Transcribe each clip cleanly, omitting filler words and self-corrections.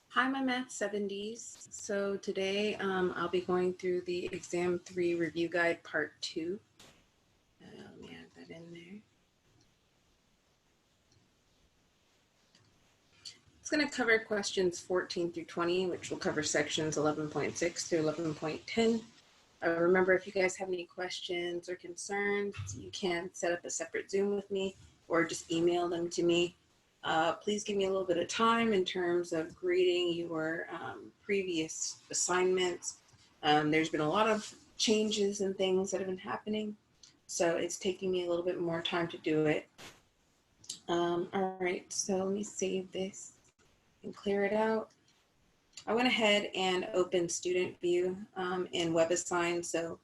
Hi, my Math 70s. So today I'll be going through the Exam 3 Review Guide Part 2. Let me add that in there. It's going to cover questions 14 through 20, which will cover sections 11.6 through 11.10. Remember, if you guys have any questions or concerns, you can set up a separate Zoom with me or just email them to me. Please give me a little bit of time in terms of grading your previous assignments. There's been a lot of changes and things that have been happening, so it's taking me a little bit more time to do it. All right, so let me save this and clear it out. I went ahead and opened Student View in WebAssign, so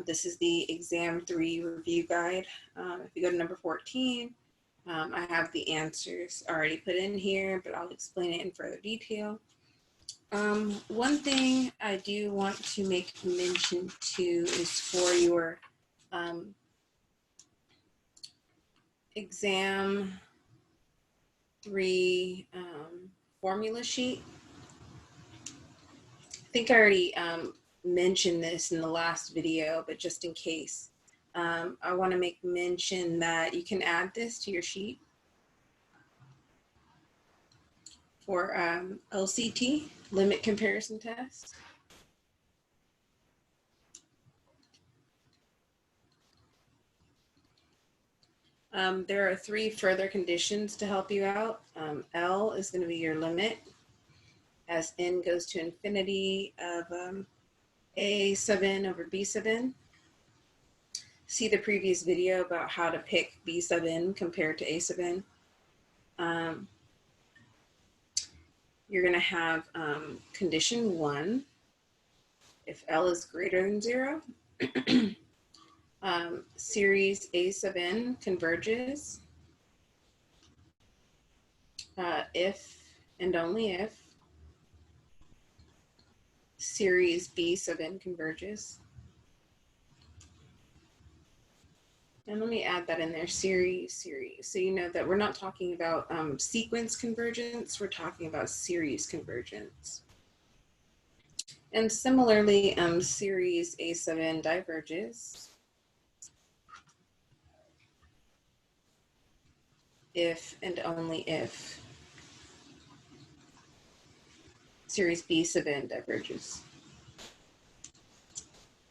this is the Exam 3 Review Guide. If you go to number 14, I have the answers already put in here, but I'll explain it in further detail. One thing I do want to make mention to is for your Exam 3 formula sheet. I think I already mentioned this in the last video, but just in case, I want to make mention that you can add this to your sheet for LCT, limit comparison test. There are 3 further conditions to help you out. L is going to be your limit as n goes to infinity of a sub n over b sub n. See the previous video about how to pick b sub n compared to a sub n. You're going to have condition 1. If L is greater than 0, series a sub n converges if and only if series b sub n converges. And let me add that in there, series. So you know that we're not talking about sequence convergence, we're talking about series convergence. And similarly, series a sub n diverges if and only if series b sub n diverges.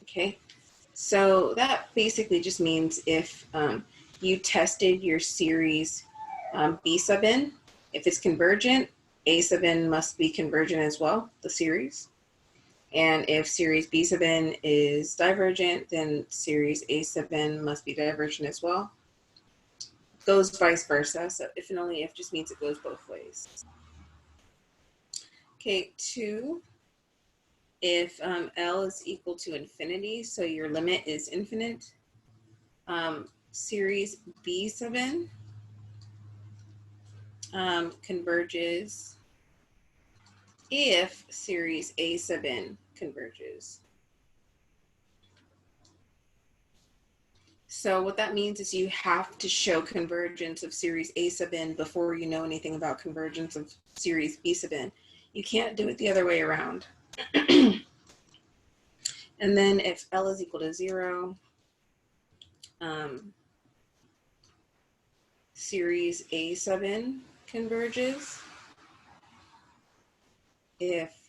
Okay, so that basically just means if you tested your series b sub n, if it's convergent, a sub n must be convergent as well, the series. And if series b sub n is divergent, then series a sub n must be divergent as well. It goes vice versa. So if and only if just means it goes both ways. Okay, 2. If L is equal to infinity, so your limit is infinite, series b sub n converges if series a sub n converges. So what that means is you have to show convergence of series a sub n before you know anything about convergence of series b sub n. You can't do it the other way around. And then if L is equal to 0, series a sub n converges if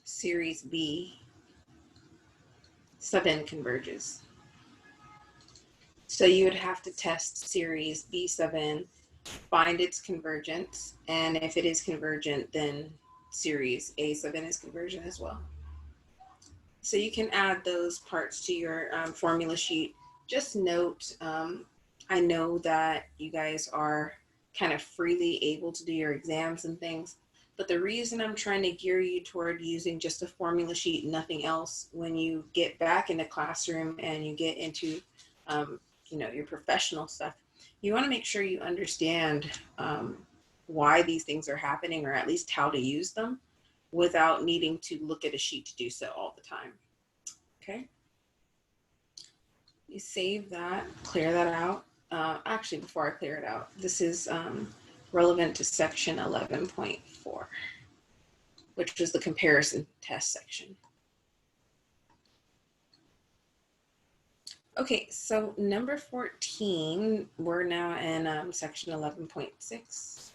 series b sub n converges. So you would have to test series b sub n, find its convergence, and if it is convergent, then series a sub n is convergent as well. So you can add those parts to your formula sheet. Just note, I know that you guys are kind of freely able to do your exams and things, but the reason I'm trying to gear you toward using just a formula sheet, nothing else, when you get back in the classroom and you get into your professional stuff, you want to make sure you understand why these things are happening, or at least how to use them, without needing to look at a sheet to do so all the time. Okay. You save that, clear that out. Actually, before I clear it out, this is relevant to section 11.4, which was the comparison test section. Okay, so number 14, we're now in section 11.6.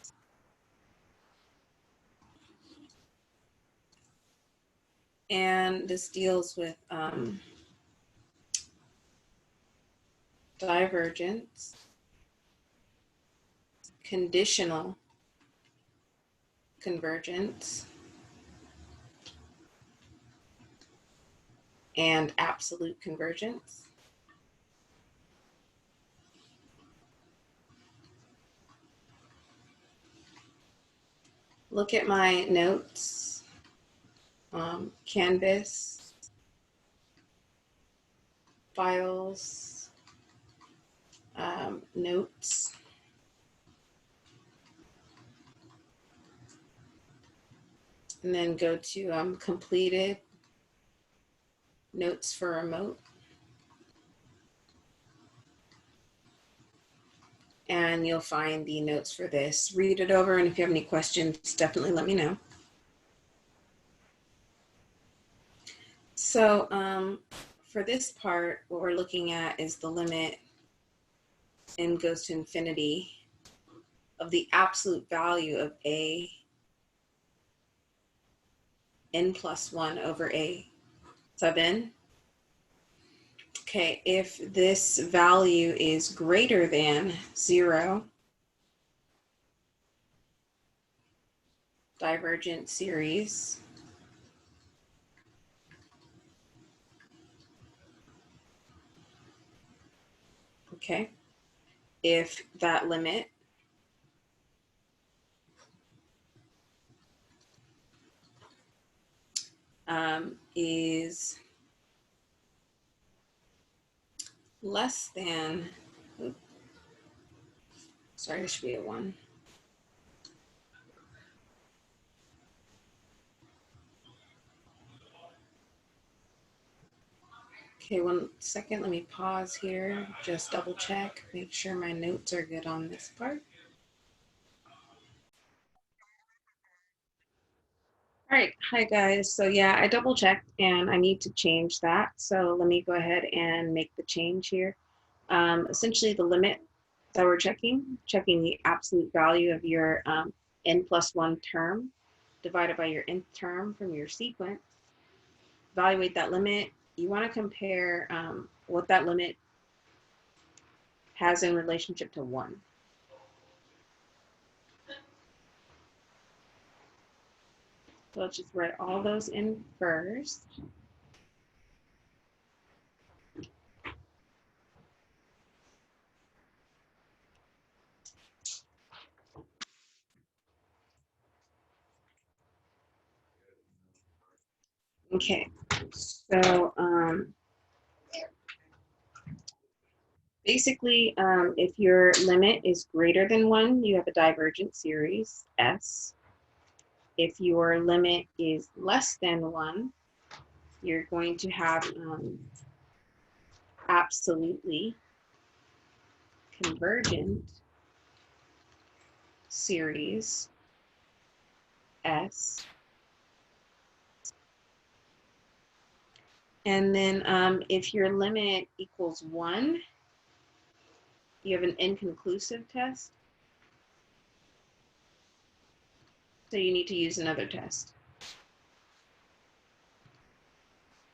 And this deals with divergence, conditional convergence, and absolute convergence. Look at my notes, Canvas, files, notes. And then go to completed, notes for remote. And you'll find the notes for this. Read it over, and if you have any questions, definitely let me know. So for this part, what we're looking at is the limit n goes to infinity of the absolute value of a n plus 1 over a sub n. Okay, if this value is greater than 0, Divergent series, okay, if that limit is less than, sorry, this should be a 1. Okay, 1 second, let me pause here, just double check, make sure my notes are good on this part. All right, hi guys. So yeah, I double checked and I need to change that. So let me go ahead and make the change here. Essentially the limit that we're checking the absolute value of your n plus 1 term divided by your nth term from your sequence. Evaluate that limit. You want to compare what that limit has in relationship to 1. So let's just write all those in first. Okay, so basically, if your limit is greater than 1, you have a divergent series, S. If your limit is less than 1, you're going to have absolutely convergent series, S. And then if your limit equals 1, you have an inconclusive test. So you need to use another test.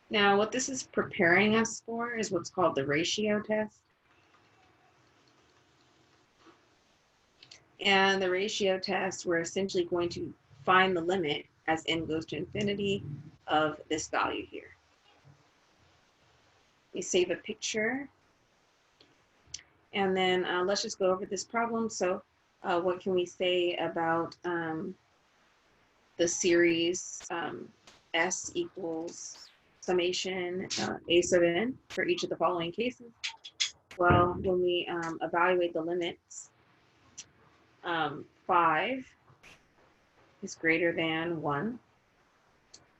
Now, what this is preparing us for is what's called the ratio test. And the ratio test, we're essentially going to find the limit as n goes to infinity of this value here. We save a picture. And then let's just go over this problem. So what can we say about the series S equals summation a sub n for each of the following cases? Well, when we evaluate the limits, 5 is greater than 1.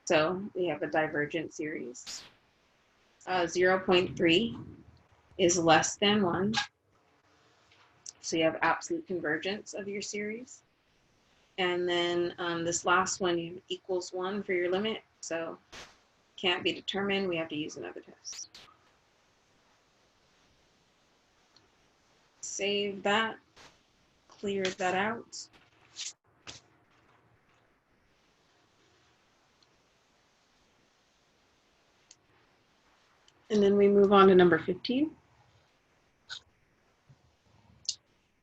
So we have a divergent series. 0.3 is less than 1. So you have absolute convergence of your series. And then this last one, you have equals 1 for your limit. So can't be determined. We have to use another test. Save that. Clear that out. And then we move on to number 15.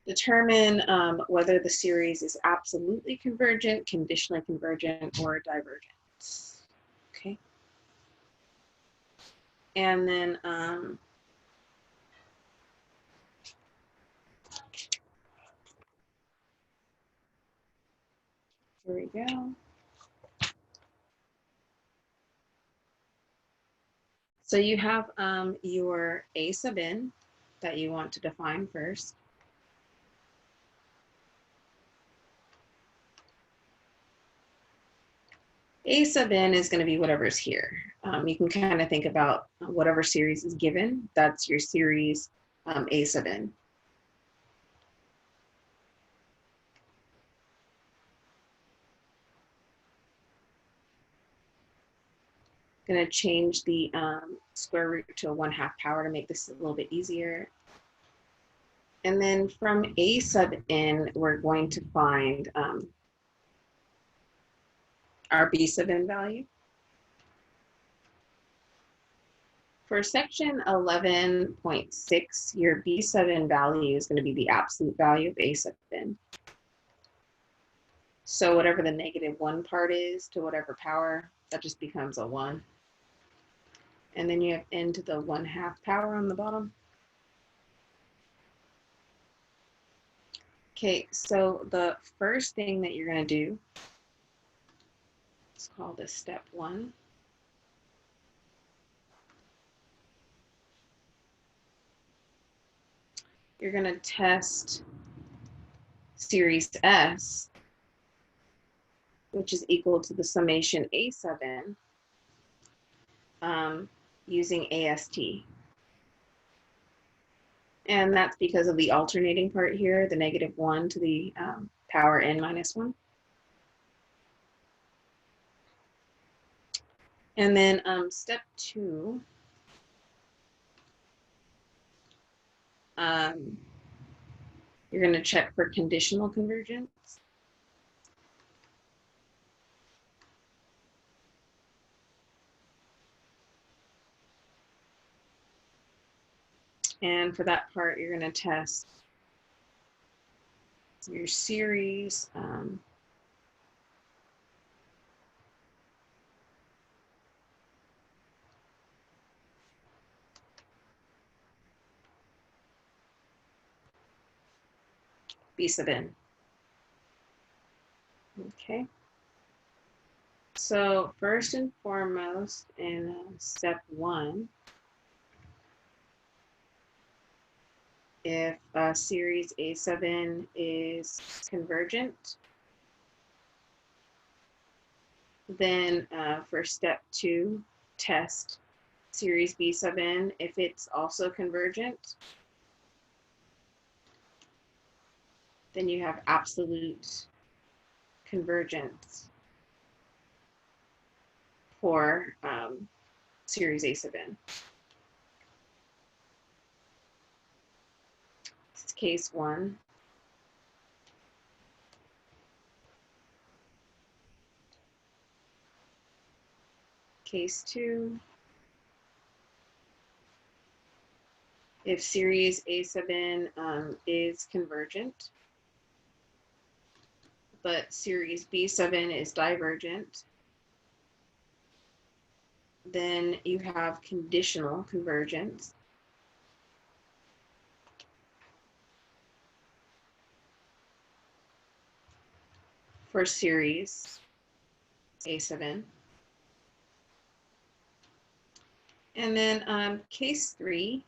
Determine whether the series is absolutely convergent, conditionally convergent, or divergent. Okay. And then here we go. So you have your A sub n that you want to define first. A sub n is going to be whatever's here. You can kind of think about whatever series is given. That's your series A sub n. Going to change the square root to a 1/2 power to make this a little bit easier. And then from A sub n, we're going to find our B sub n value. For section 11.6, your B sub n value is going to be the absolute value of A sub n. So whatever the -1 part is to whatever power, that just becomes a 1. And then you have n to the 1/2 power on the bottom. Okay, so the first thing that you're going to do, let's call this step 1. You're going to test series S, which is equal to the summation A sub n, using AST. And that's because of the alternating part here, the -1 to the power n minus 1. And then step 2, you're going to check for conditional convergence. And for that part, you're going to test your series B sub n. Okay. So first and foremost, in step 1, if series A sub n is convergent, then for step 2, test series B sub n if it's also convergent. Then you have absolute convergence for series A sub n. This is case 1. Case 2. If series A sub n is convergent, but series B sub n is divergent, then you have conditional convergence. For series A sub n. And then case 3,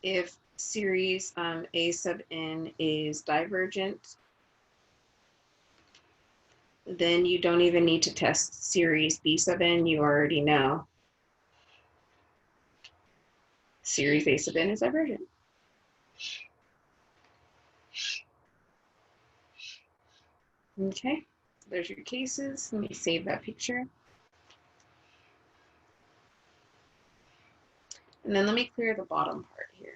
if series A sub n is divergent, then you don't even need to test series B sub n. You already know series A sub n is divergent. Okay, there's your cases. Let me save that picture. And then let me clear the bottom part here.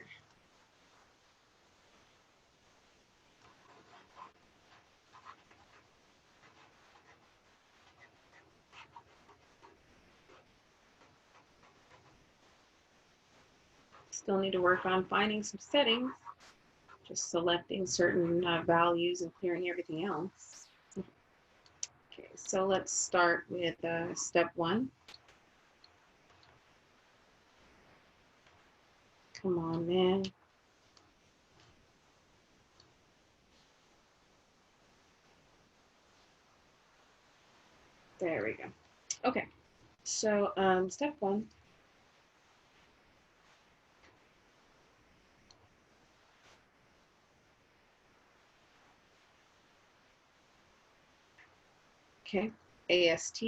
Still need to work on finding some settings, just selecting certain values and clearing everything else. Okay, so let's start with step 1. Come on, man. There we go. Okay, so step 1. Okay, AST.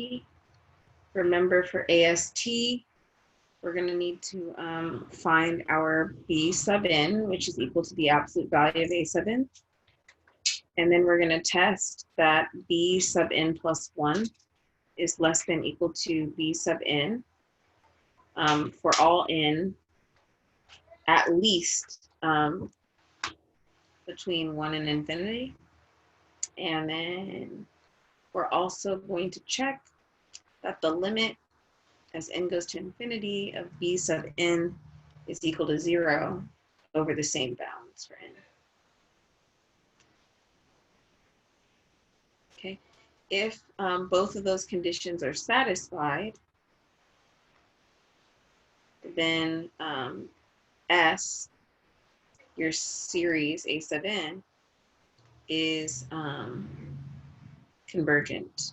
Remember, for AST, we're going to need to find our B sub n, which is equal to the absolute value of A sub n. And then we're going to test that B sub n plus 1 is less than equal to B sub n for all n at least between 1 and infinity. And then we're also going to check that the limit as n goes to infinity of B sub n is equal to 0 over the same bounds for n. Okay, if both of those conditions are satisfied, then S, your series A sub n, is convergent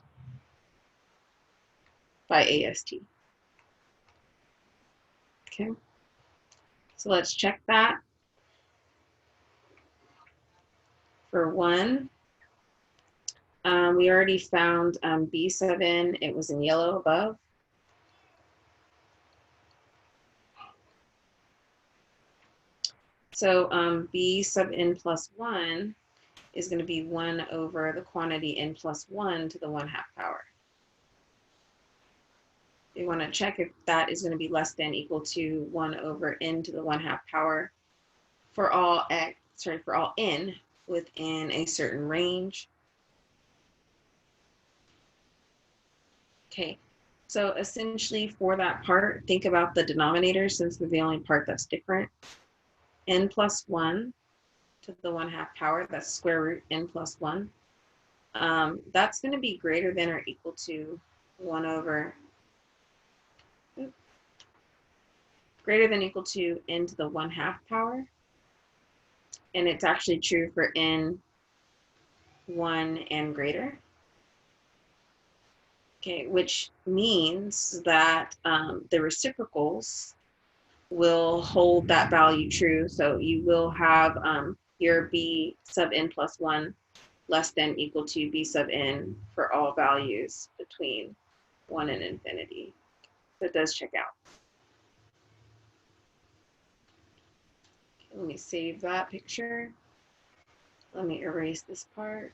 by AST. Okay, so let's check that. For 1, we already found B sub n, it was in yellow above. So B sub n plus 1 is going to be 1 over the quantity n plus 1 to the 1/2 power. We want to check if that is going to be less than equal to 1 over n to the 1/2 power for all n within a certain range. Okay, so essentially for that part, think about the denominator since they're the only part that's different. N plus 1 to the 1/2 power, that's square root n plus 1. That's going to be greater than or equal to 1 over, greater than or equal to n to the 1/2 power. And it's actually true for n 1 and greater. Okay, which means that the reciprocals will hold that value true. So you will have your B sub n plus 1 less than equal to B sub n for all values between 1 and infinity. So it does check out. Okay, let me save that picture. Let me erase this part.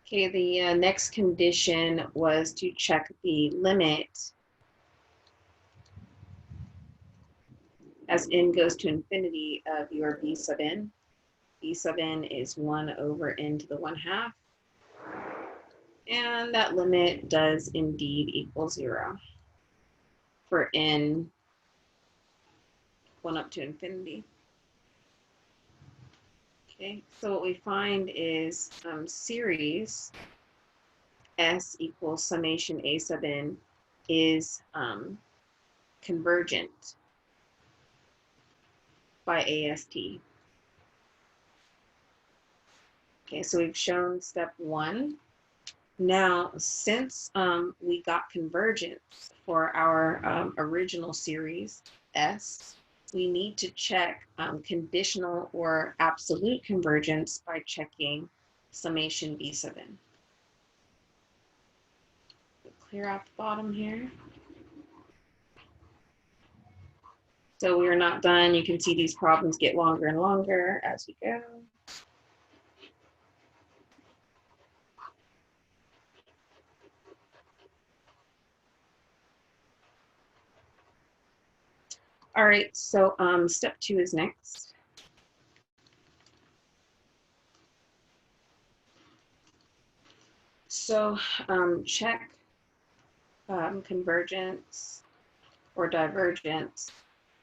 Okay, the next condition was to check the limit as n goes to infinity of your B sub n. B sub n is 1 over n to the 1/2. And that limit does indeed equal 0 for n 1 up to infinity. Okay, so what we find is series S equals summation A sub n is convergent by AST. Okay, so we've shown step 1. Now, since we got convergence for our original series S, we need to check conditional or absolute convergence by checking summation B sub n. Clear out the bottom here. So we are not done. You can see these problems get longer and longer as we go. All right, so step 2 is next. So check convergence or divergence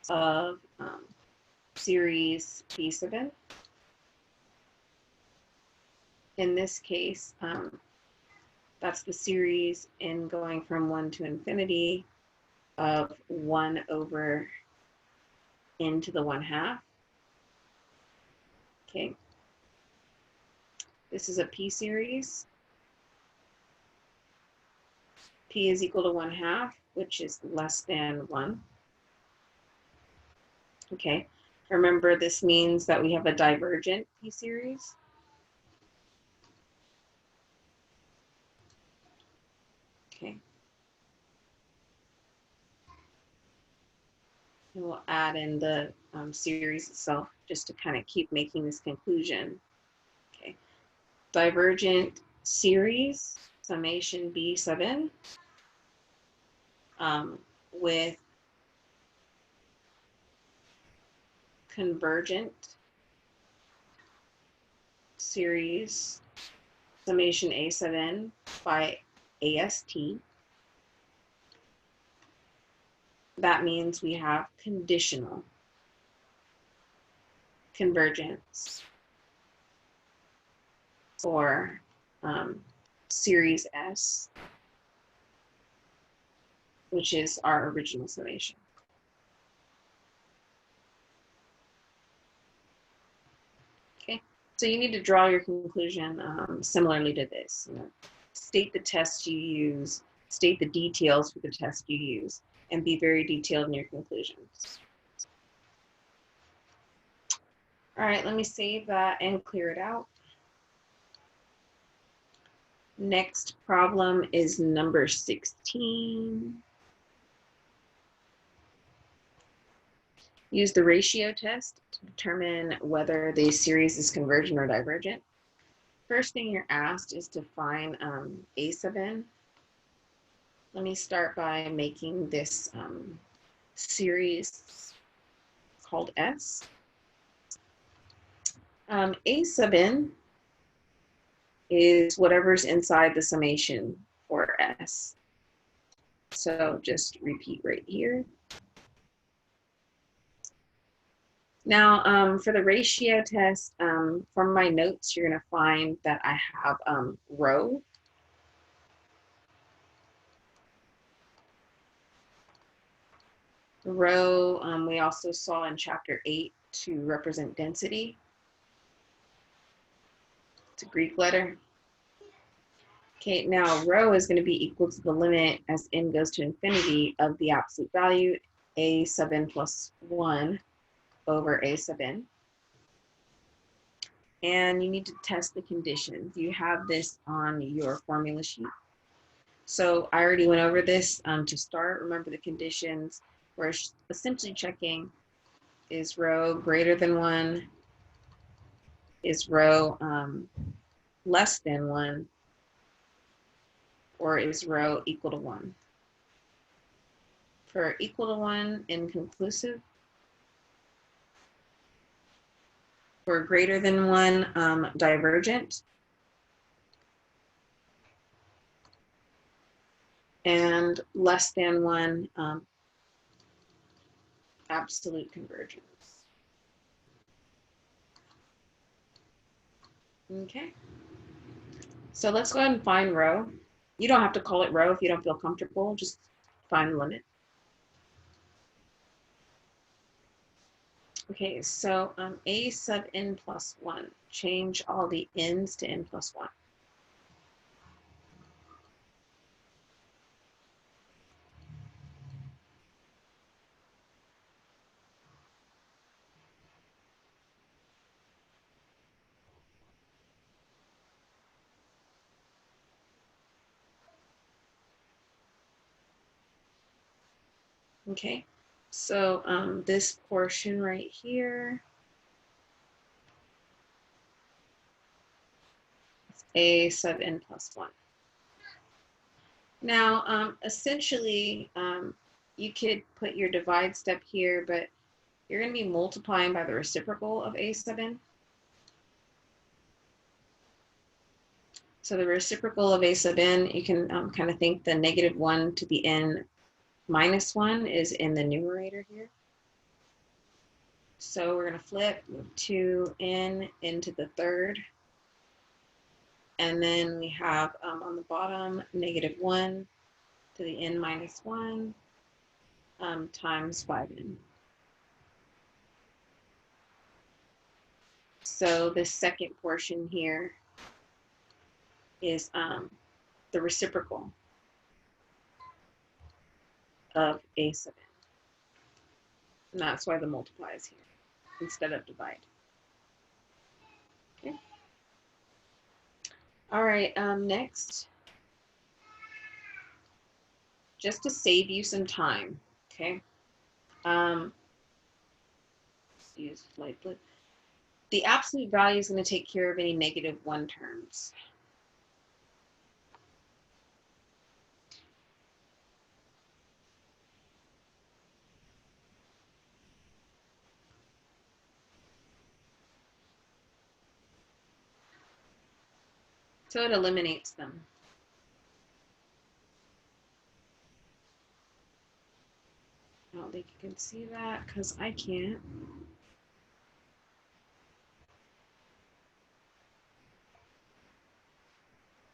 of series P sub n. In this case, that's the series in going from 1 to infinity of 1 over n to the 1/2. Okay. This is a P series. P is equal to 1/2, which is less than 1. Okay. Remember, this means that we have a divergent P series. Okay. And we'll add in the series itself just to kind of keep making this conclusion. Okay. Divergent series, summation B sub n, with convergent series, summation A sub n by AST. That means we have conditional convergence for series S, which is our original summation. Okay, so you need to draw your conclusion similarly to this. You know, state the test you use, state the details for the test you use, and be very detailed in your conclusions. All right, let me save that and clear it out. Next problem is number 16. Use the ratio test to determine whether the series is convergent or divergent. First thing you're asked is to find A sub n. Let me start by making this series called S. A sub n is whatever's inside the summation for S. So just repeat right here. Now, for the ratio test, from my notes, you're going to find that I have rho. Rho, we also saw in chapter 8 to represent density. It's a Greek letter. Okay, now rho is going to be equal to the limit as n goes to infinity of the absolute value, A sub n plus 1 over A sub n. And you need to test the conditions. You have this on your formula sheet. So I already went over this to start. Remember the conditions. We're essentially checking, is rho greater than 1? Is rho less than 1? Or is rho equal to 1? For equal to 1, inconclusive. For greater than 1, divergent. And less than 1, absolute convergence. Okay. So let's go ahead and find rho. You don't have to call it rho if you don't feel comfortable. Just find the limit. Okay, so A sub n plus 1. Change all the n's to n plus 1. Okay, So this portion right here is a sub n plus 1. Now, essentially, you could put your divide step here, but you're going to be multiplying by the reciprocal of a sub n. So the reciprocal of a sub n, you can kind of think the -1 to the n minus 1 is in the numerator here. So we're going to flip 2n into the third. And then we have on the bottom -1 to the n minus 1 times 5n. So this second portion here is the reciprocal of a sub n. And that's why the multiply is here instead of divide. Okay. All right, next, just to save you some time, okay? Use light blue. The absolute value is going to take care of any -1 terms. So it eliminates them. I don't think you can see that because I can't.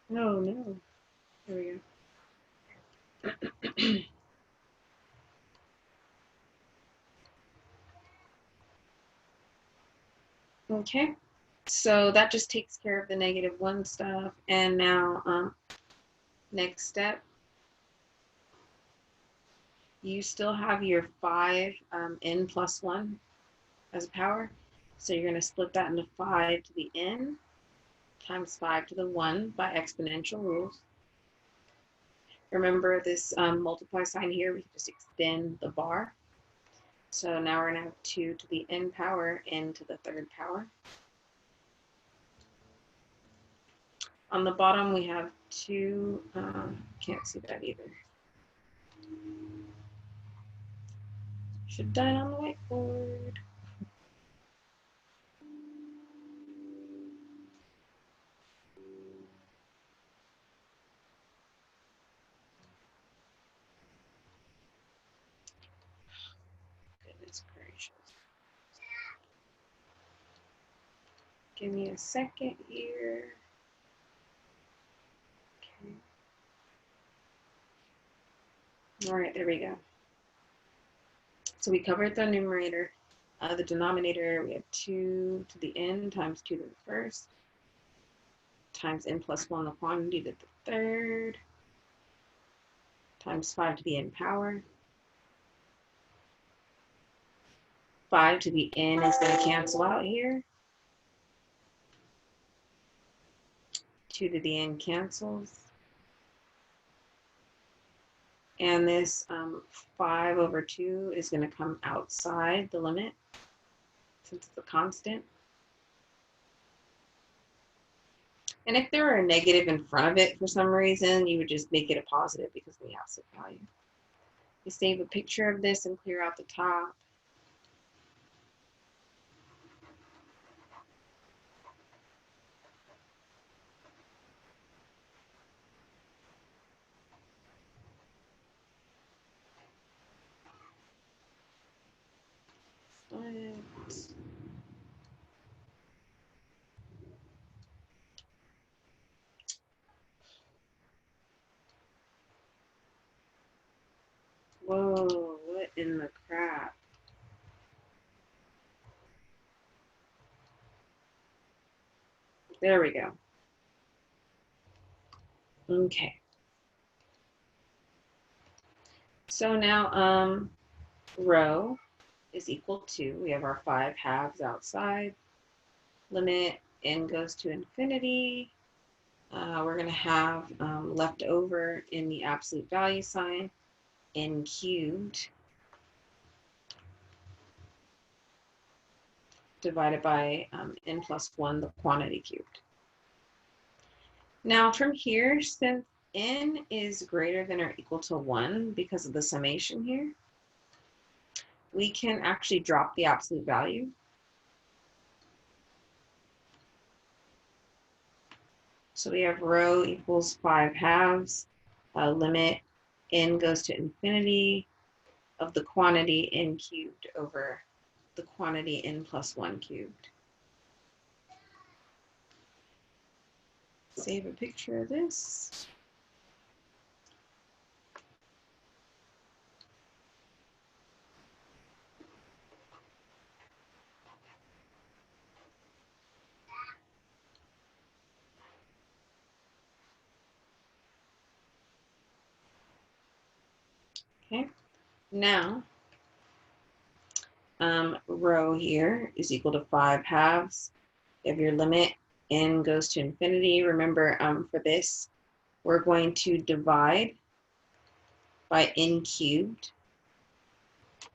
No, no. There we go. Okay, so that just takes care of the -1 stuff. And now, next step, you still have your 5 n plus 1 as a power. So you're going to split that into 5 to the n times 5 to the 1 by exponential rules. Remember this multiply sign here, we can just extend the bar. So now we're going to have 2 to the n power, n to the third power. On the bottom, we have 2, can't see that either. Should done on the whiteboard. Goodness gracious. Give me a second here. Okay. All right, there we go. So we covered the numerator. The denominator, we have 2 to the n times 2 to the first times n plus 1, the quantity to the third, times 5 to the n power. 5 to the n is going to cancel out here. 2 to the n cancels. And this 5 over 2 is going to come outside the limit since it's a constant. And if there were a negative in front of it for some reason, you would just make it a positive because of the absolute value. You save a picture of this and clear out the top. Whoa, what in the crap? There we go. Okay. So now rho is equal to, we have our 5 halves outside. Limit n goes to infinity. We're going to have left over in the absolute value sign n cubed divided by n plus 1, the quantity cubed. Now from here, since n is greater than or equal to 1 because of the summation here, we can actually drop the absolute value. So we have rho equals 5/2, limit n goes to infinity of the quantity n cubed over the quantity n plus 1 cubed. Save a picture of this. Okay, now rho here is equal to 5/2. If your limit n goes to infinity, remember for this, we're going to divide by n cubed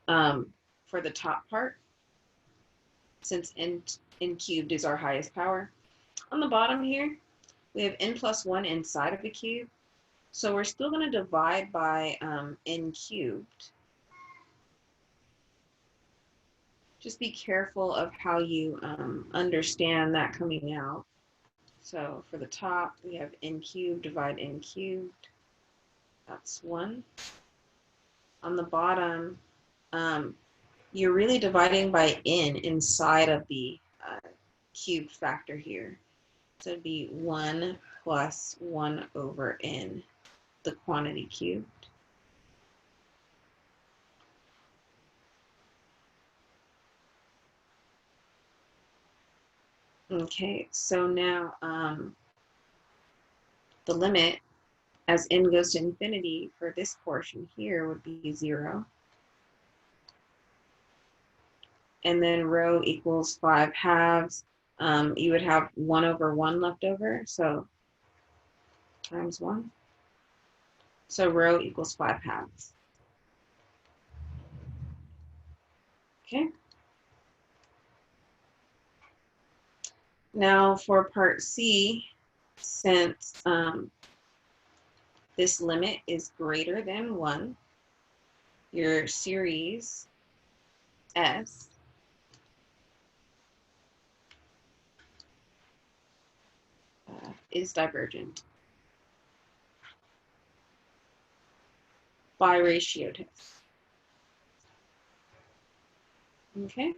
for the top part, since n cubed is our highest power. On the bottom here, we have n plus 1 inside of the cube. So we're still going to divide by n cubed. Just be careful of how you understand that coming out. So for the top, we have n cubed divide n cubed. That's 1. On the bottom, you're really dividing by n inside of the cubed factor here. So it'd be 1 plus 1 over n, the quantity cubed. Okay, so now the limit as n goes to infinity for this portion here would be 0. And then rho equals 5/2. You would have 1 over 1 left over, so times 1. So rho equals 5/2. Okay. Now for part C, since this limit is greater than 1, your series S is divergent by ratio test. Okay.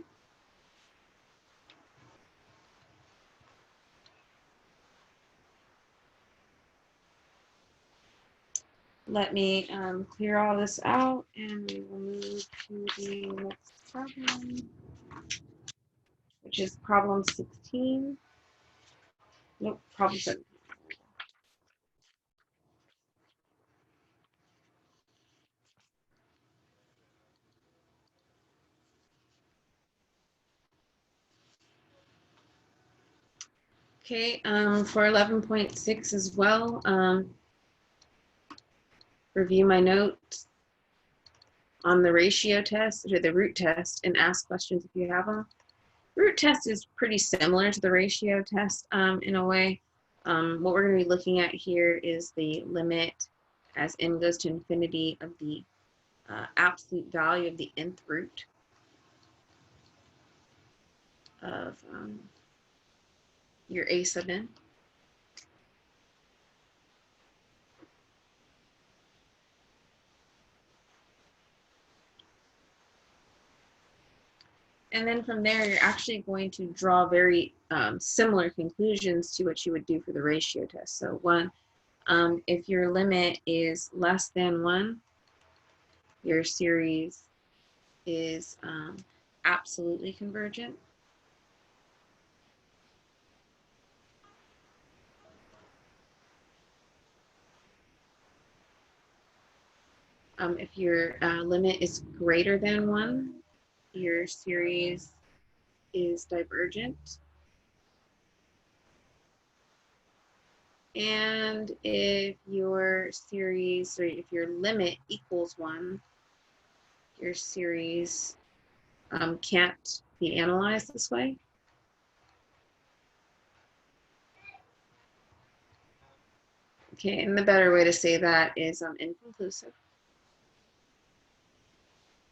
Let me clear all this out and we will move to the next problem, which is problem 16. Nope, problem 17. Okay, for 11.6 as well, review my notes on the ratio test or the root test and ask questions if you have them. Root test is pretty similar to the ratio test in a way. What we're going to be looking at here is the limit as n goes to infinity of the absolute value of the nth root of your a sub n. And then from there, you're actually going to draw very similar conclusions to what you would do for the ratio test. So one, if your limit is less than 1, your series is absolutely convergent. If your limit is greater than 1, your series is divergent. And if your series, or if your limit equals 1, your series can't be analyzed this way. Okay, and the better way to say that is inconclusive.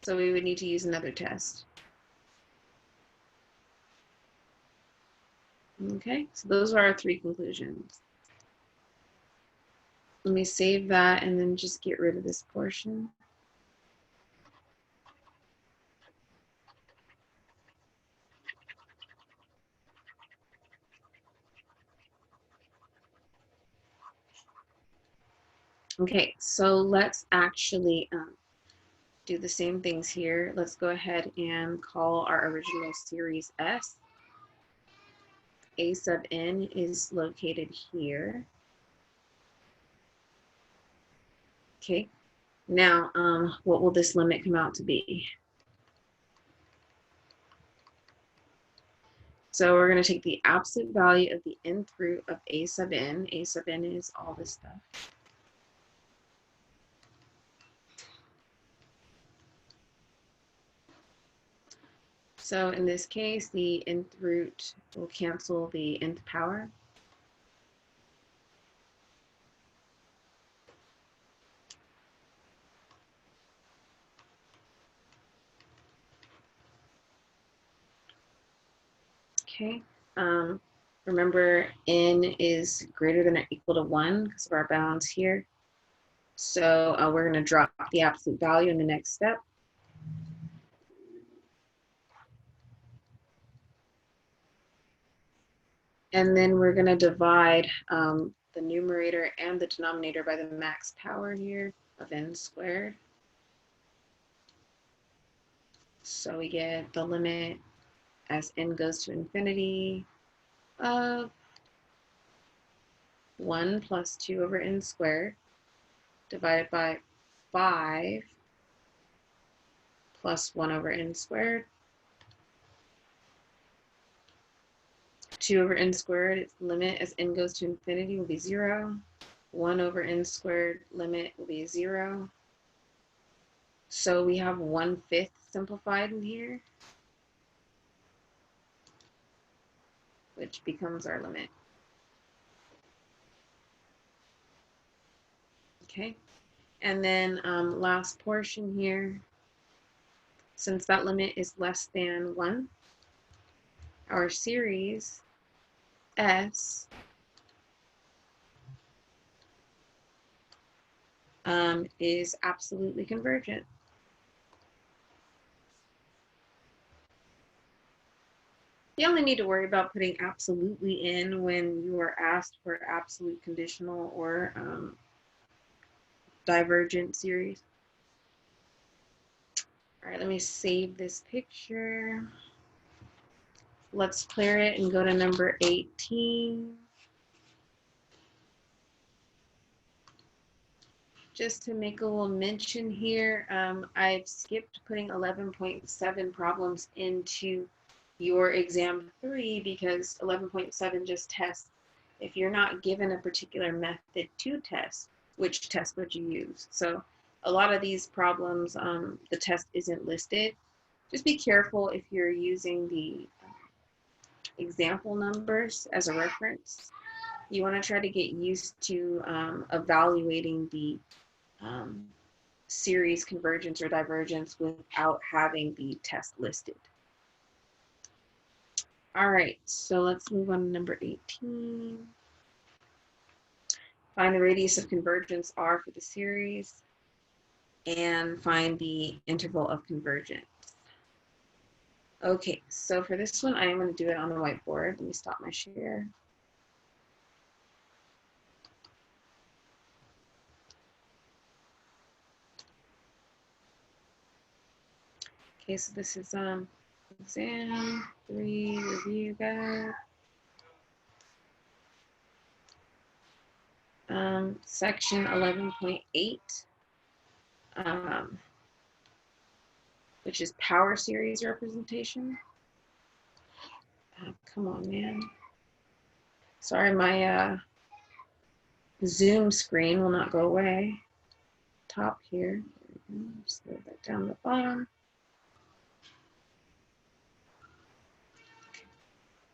So we would need to use another test. Okay, so those are our three conclusions. Let me save that and then just get rid of this portion. Okay, so let's actually do the same things here. Let's go ahead and call our original series S. A sub n is located here. Okay, now what will this limit come out to be? So we're going to take the absolute value of the nth root of a sub n. A sub n is all this stuff. So in this case, the nth root will cancel the nth power. Okay. Remember, n is greater than or equal to 1 because of our bounds here. So we're going to drop the absolute value in the next step. And then we're going to divide the numerator and the denominator by the max power here of n squared. So we get the limit as n goes to infinity of 1 plus 2 over n squared divided by 5 plus 1 over n squared. 2 over n squared, its limit as n goes to infinity will be 0. 1 over n squared limit will be 0. So we have 1/5 simplified in here, which becomes our limit. Okay, and then last portion here, since that limit is less than 1, our series S is absolutely convergent. You only need to worry about putting absolutely in when you are asked for absolute conditional or divergent series. All right, let me save this picture. Let's clear it and go to number 18. Just to make a little mention here, I've skipped putting 11.7 problems into your exam 3 because 11.7 just tests if you're not given a particular method to test, which test would you use? So a lot of these problems, the test isn't listed. Just be careful if you're using the example numbers as a reference. You want to try to get used to evaluating the series convergence or divergence without having the test listed. All right, so let's move on to number 18. Find the radius of convergence R for the series and find the interval of convergence. Okay, so for this one, I am going to do it on the whiteboard. Let me stop my share. Okay, so this is exam 3 review guide. Section 11.8, which is power series representation. Come on, man. Sorry, my Zoom screen will not go away. Top here. Just move that down the bottom.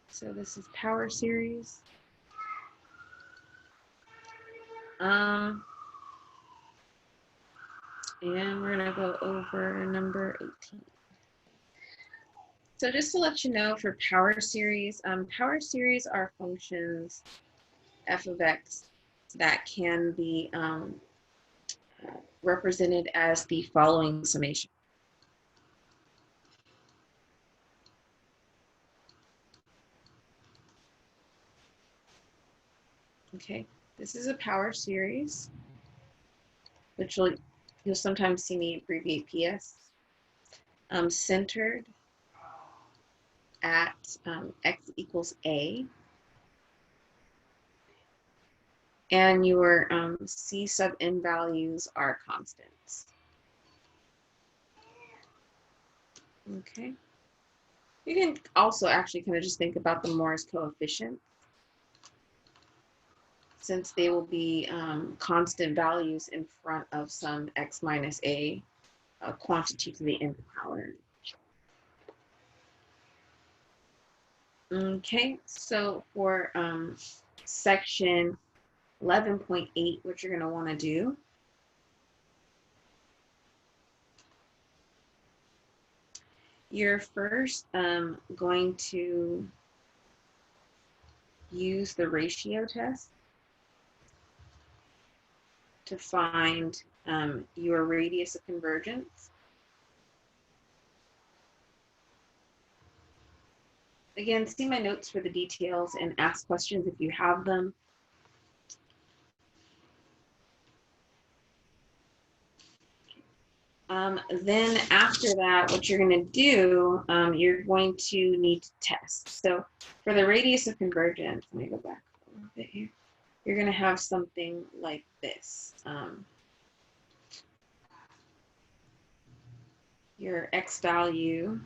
So this is power series. And we're going to go over number 18. So just to let you know, for power series are functions f of x that can be represented as the following summation. Okay, this is a power series, which you'll sometimes see me abbreviate PS. Centered at x equals a, and your c sub n values are constants. Okay. You can also actually kind of just think about them more as coefficients, since they will be constant values in front of some x minus a quantity to the nth power. Okay, so for section 11.8, what you're going to want to do you're first going to use the ratio test to find your radius of convergence. Again, see my notes for the details and ask questions if you have them. Then after that, what you're going to do, you're going to need to test. So for the radius of convergence, let me go back a little bit here. You're going to have something like this. Your x value,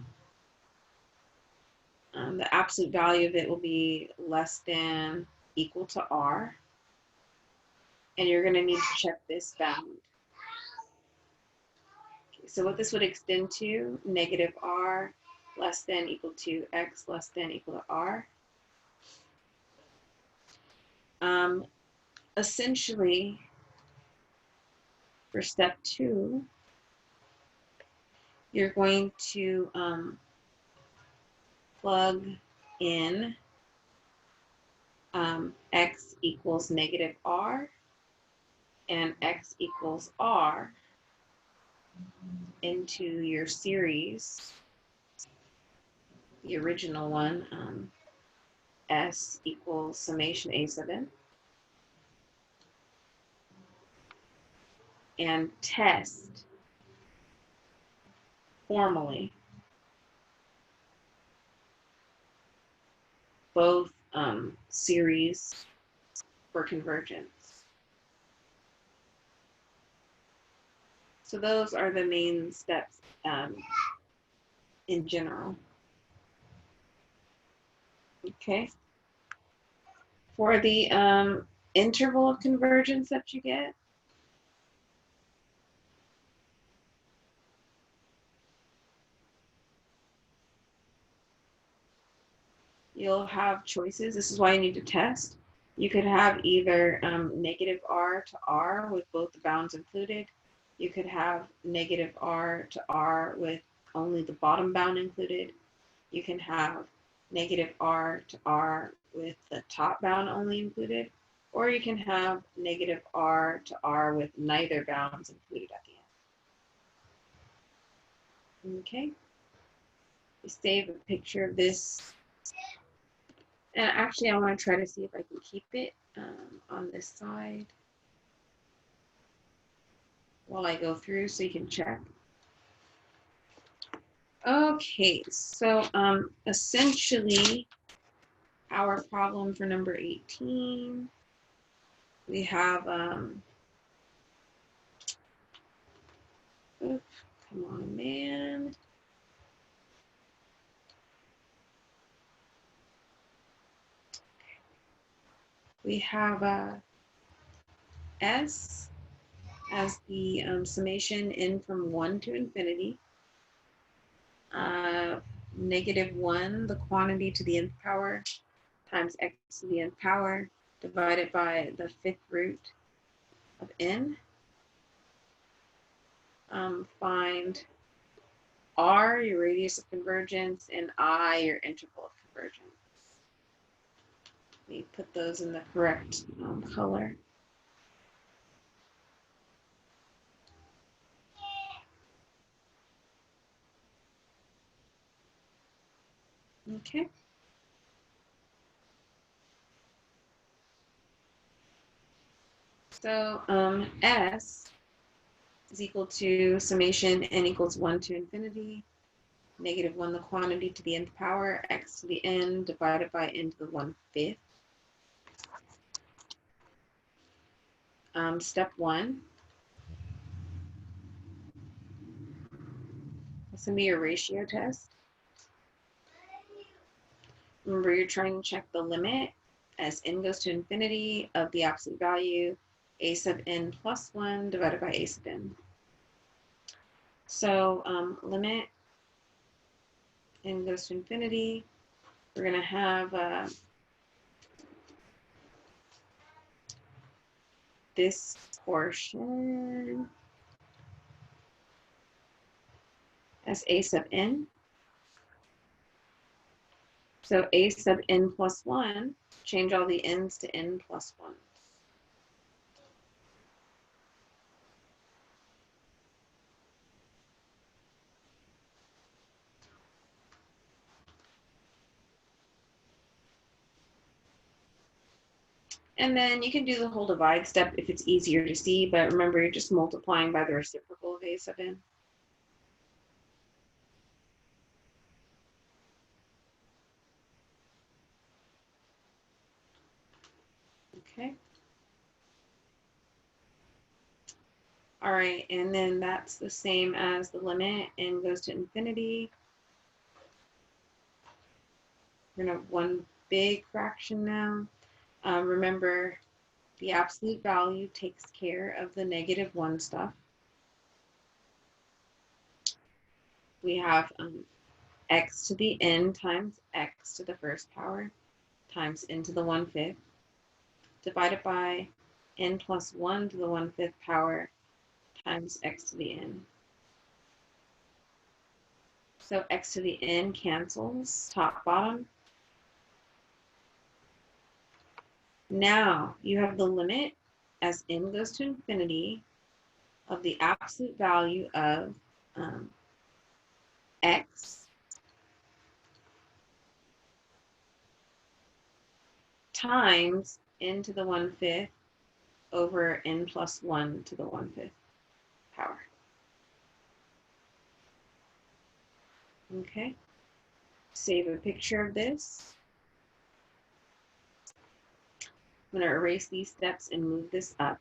the absolute value of it will be less than equal to r. And you're going to need to check this bound. Okay, so what this would extend to, negative r less than equal to x less than equal to r. Essentially, for step 2, you're going to plug in x equals negative r and x equals r into your series, the original one, s equals summation a sub n, and test formally both series for convergence. So those are the main steps in general. Okay. For the interval of convergence that you get, you'll have choices. This is why you need to test. You could have either negative r to r with both the bounds included. You could have negative r to r with only the bottom bound included. You can have negative r to r with the top bound only included. Or you can have negative r to r with neither bounds included at the end. Okay. We save a picture of this. And actually, I want to try to see if I can keep it on this side while I go through so you can check. Okay, so essentially, our problem for number 18, we have, come on, man. We have S as the summation n from 1 to infinity. -1, the quantity to the nth power, times x to the nth power, divided by the 5th root of n. Find R, your radius of convergence, and I, your interval of convergence. Let me put those in the correct color. Okay. So S is equal to summation n equals 1 to infinity, -1 the quantity to the nth power, x to the n divided by n to the 1/5. Step 1. This is going to be your ratio test. Remember, you're trying to check the limit as n goes to infinity of the absolute value a sub n plus 1 divided by a sub n. So limit n goes to infinity, we're going to have this portion as a sub n. So a sub n plus 1, change all the n's to n plus 1. And then you can do the whole divide step if it's easier to see, but remember, you're just multiplying by the reciprocal of a sub n. Okay. All right, and then that's the same as the limit n goes to infinity. We're going to have one big fraction now. Remember, the absolute value takes care of the -1 stuff. We have x to the n times x to the first power times n to the 1/5 divided by n plus 1 to the 1/5 power times x to the n. So x to the n cancels top bottom. Now you have the limit as n goes to infinity of the absolute value of x times n to the 1/5 over n plus 1 to the 1/5 power. Okay, save a picture of this. I'm going to erase these steps and move this up.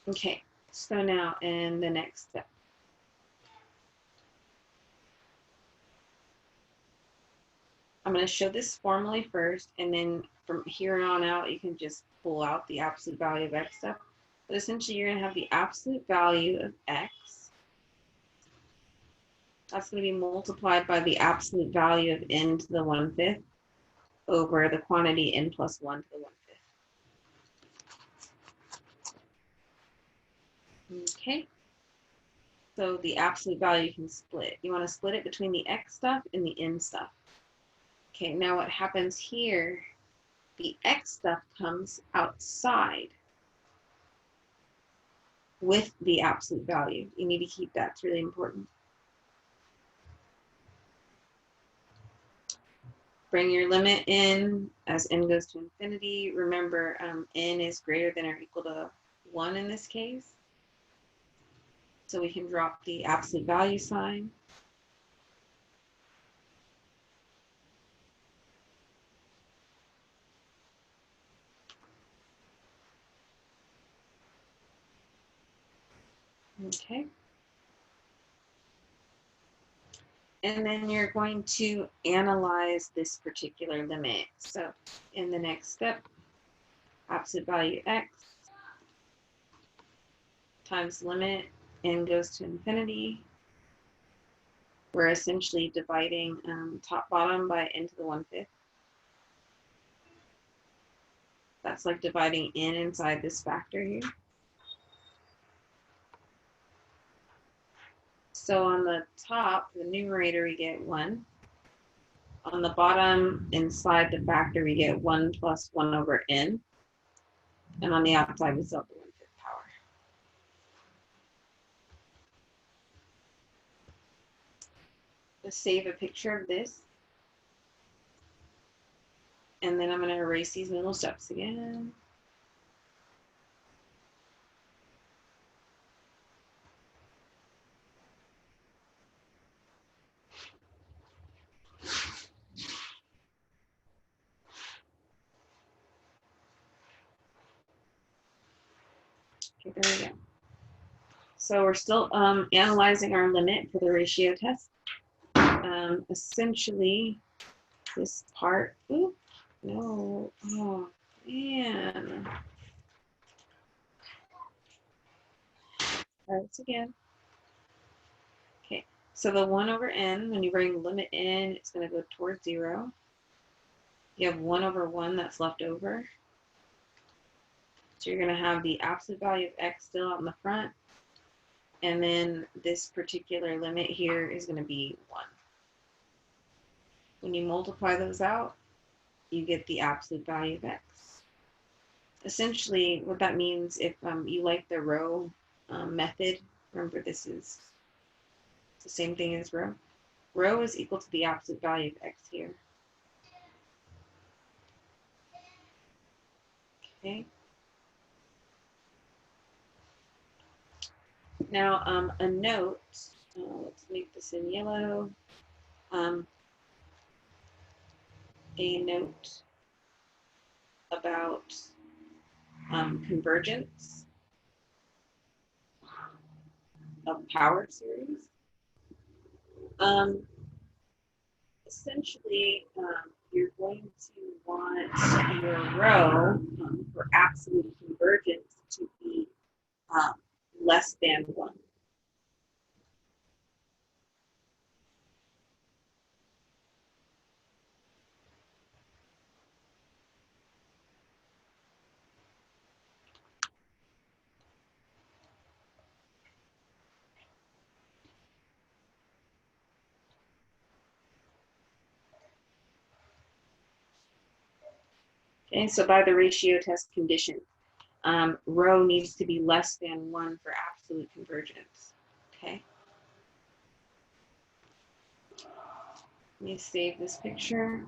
Okay, so now in the next step, I'm going to show this formally first, and then from here on out, you can just pull out the absolute value of x stuff. But essentially, you're going to have the absolute value of x. That's going to be multiplied by the absolute value of n to the 1/5 over the quantity n plus 1 to the 1/5. Okay. So the absolute value you can split. You want to split it between the x stuff and the n stuff. Okay, now what happens here, the x stuff comes outside with the absolute value. You need to keep that, it's really important. Bring your limit in as n goes to infinity. Remember, n is greater than or equal to 1 in this case. So we can drop the absolute value sign. Okay. And then you're going to analyze this particular limit. So in the next step, absolute value x times limit n goes to infinity. We're essentially dividing top bottom by n to the 1/5. That's like dividing n inside this factor here. So on the top, the numerator, we get 1. On the bottom, inside the factor, we get 1 plus 1 over n. And on the outside, we still have the 1/5 power. Let's save a picture of this. And then I'm going to erase these middle steps again. Okay, there we go. So we're still analyzing our limit for the ratio test. Essentially, this part, oh, man. Try this again. Okay, so the 1 over n, when you bring limit in, it's going to go towards 0. You have 1 over 1 that's left over. So you're going to have the absolute value of x still out in the front. And then this particular limit here is going to be 1. When you multiply those out, you get the absolute value of x. Essentially, what that means, if you like the row method, remember this is the same thing as row. Row is equal to the absolute value of x here. Okay. Now, a note, let's make this in yellow. A note about convergence of power series. Essentially, you're going to want your row for absolute convergence to be less than 1. Okay, so by the ratio test condition, rho needs to be less than 1 for absolute convergence. Okay. Let me save this picture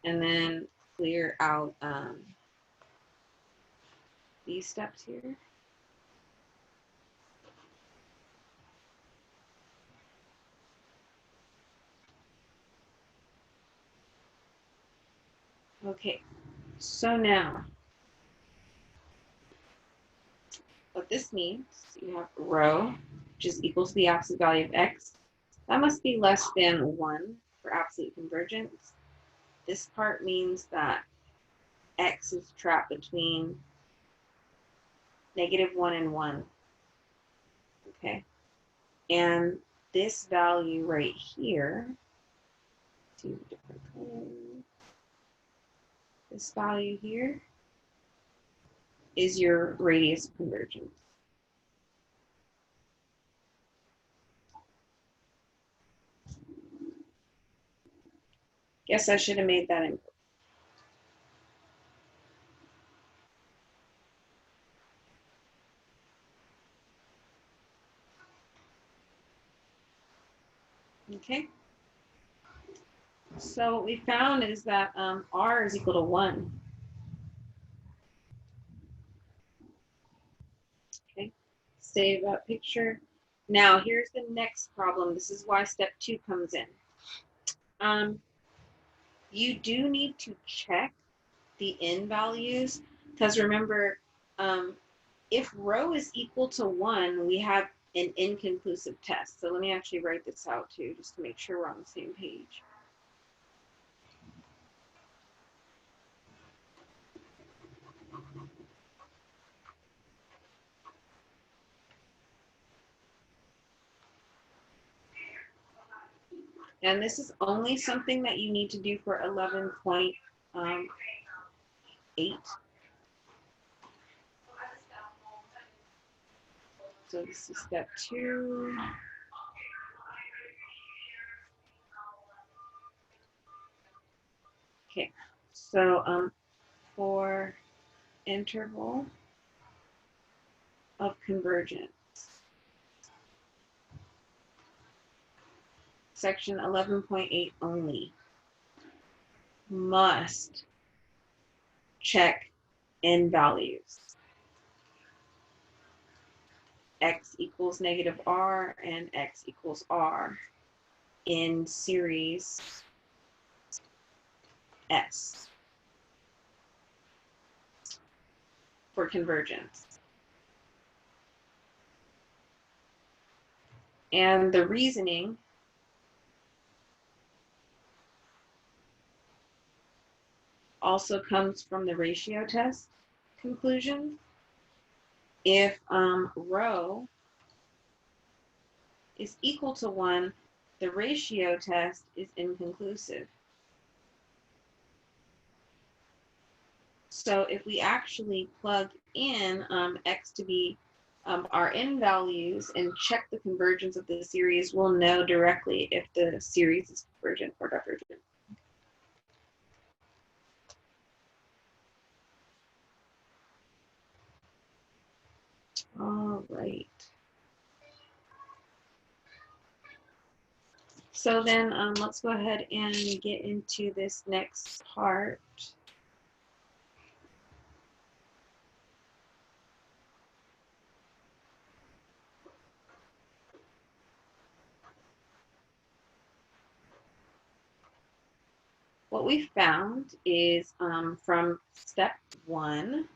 and then clear out these steps here. Okay, so now what this means, you have rho, which is equal to the absolute value of x. That must be less than 1 for absolute convergence. This part means that x is trapped between -1 and 1. Okay, and this value right here, 2 different colors, this value here is your radius of convergence. Guess I should have made that input. Okay. So what we found is that r is equal to 1. Okay. Save that picture. Now here's the next problem. This is why step 2 comes in. You do need to check the n values, because remember, if rho is equal to 1, we have an inconclusive test. So let me actually write this out too, just to make sure we're on the same page. And this is only something that you need to do for 11.8. So this is step 2. Okay, so for interval of convergence, section 11.8 only must check n values. X equals negative r and x equals r in series S for convergence. And the reasoning also comes from the ratio test conclusion. If rho is equal to 1, the ratio test is inconclusive. So if we actually plug in x to be our n values and check the convergence of the series, we'll know directly if the series is convergent or divergent. All right. So then let's go ahead and get into this next part. What we found is from step 1,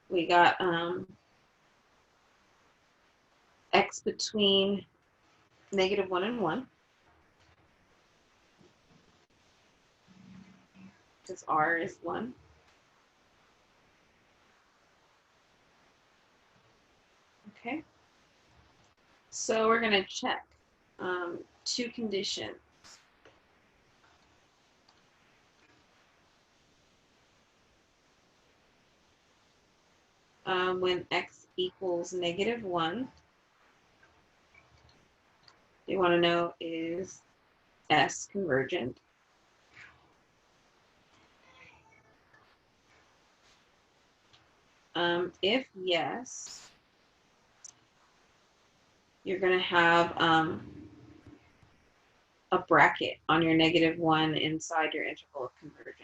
we got x between negative 1 and 1, because r is 1. Okay. So we're going to check 2 conditions. When x equals negative 1, they want to know, is S convergent? If yes, you're going to have a bracket on your negative 1 inside your interval of convergence.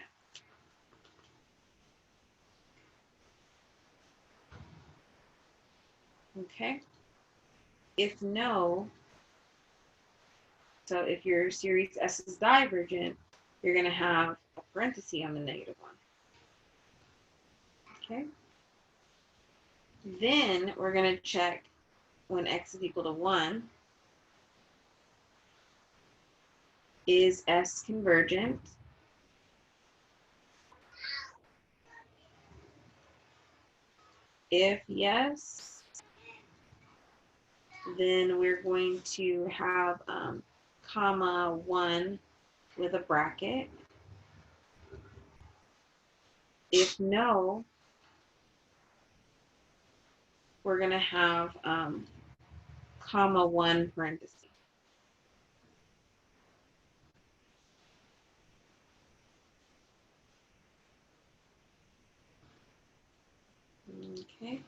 Okay. If no, so if your series S is divergent, you're going to have a parenthesis on the negative 1. Okay. Then we're going to check when x is equal to 1, is S convergent? If yes, then we're going to have comma 1 with a bracket. If no, we're going to have comma 1 parenthesis. Okay.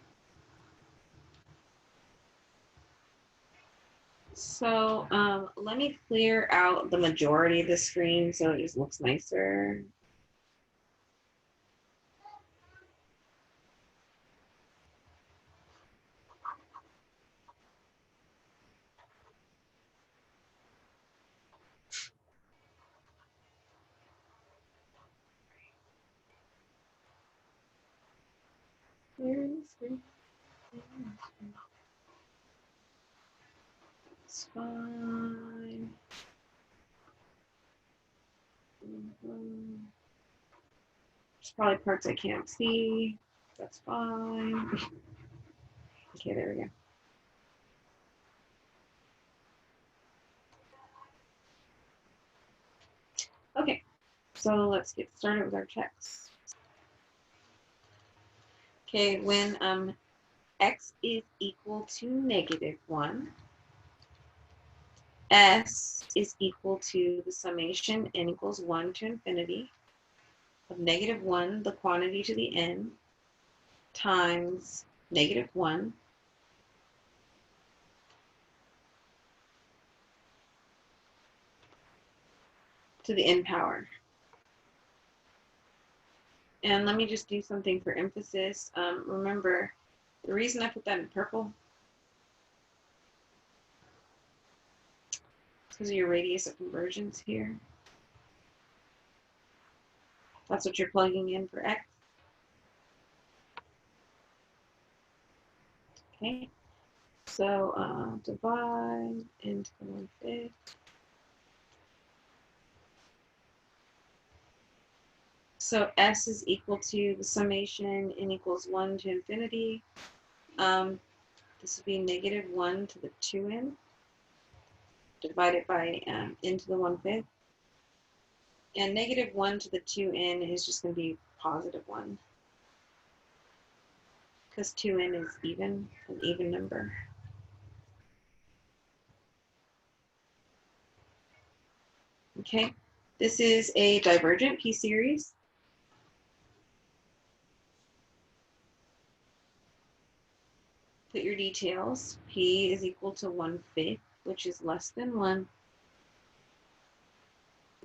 So let me clear out the majority of the screen so it just looks nicer. It's fine. There's probably parts I can't see. That's fine. Okay, there we go. Okay, so let's get started with our checks. Okay, when x is equal to -1, s is equal to the summation n equals 1 to infinity of -1, the quantity to the n, times -1 to the n power. And let me just do something for emphasis. Remember, the reason I put that in purple is because of your radius of convergence here. That's what you're plugging in for x. Okay, so divide into the 1/5. So s is equal to the summation n equals 1 to infinity. This would be -1 to the 2n divided by n to the 1/5. And -1 to the 2n is just going to be +1. Because 2n is an even number. Okay, this is a divergent P series. Put your details. P is equal to 1/5, which is less than 1.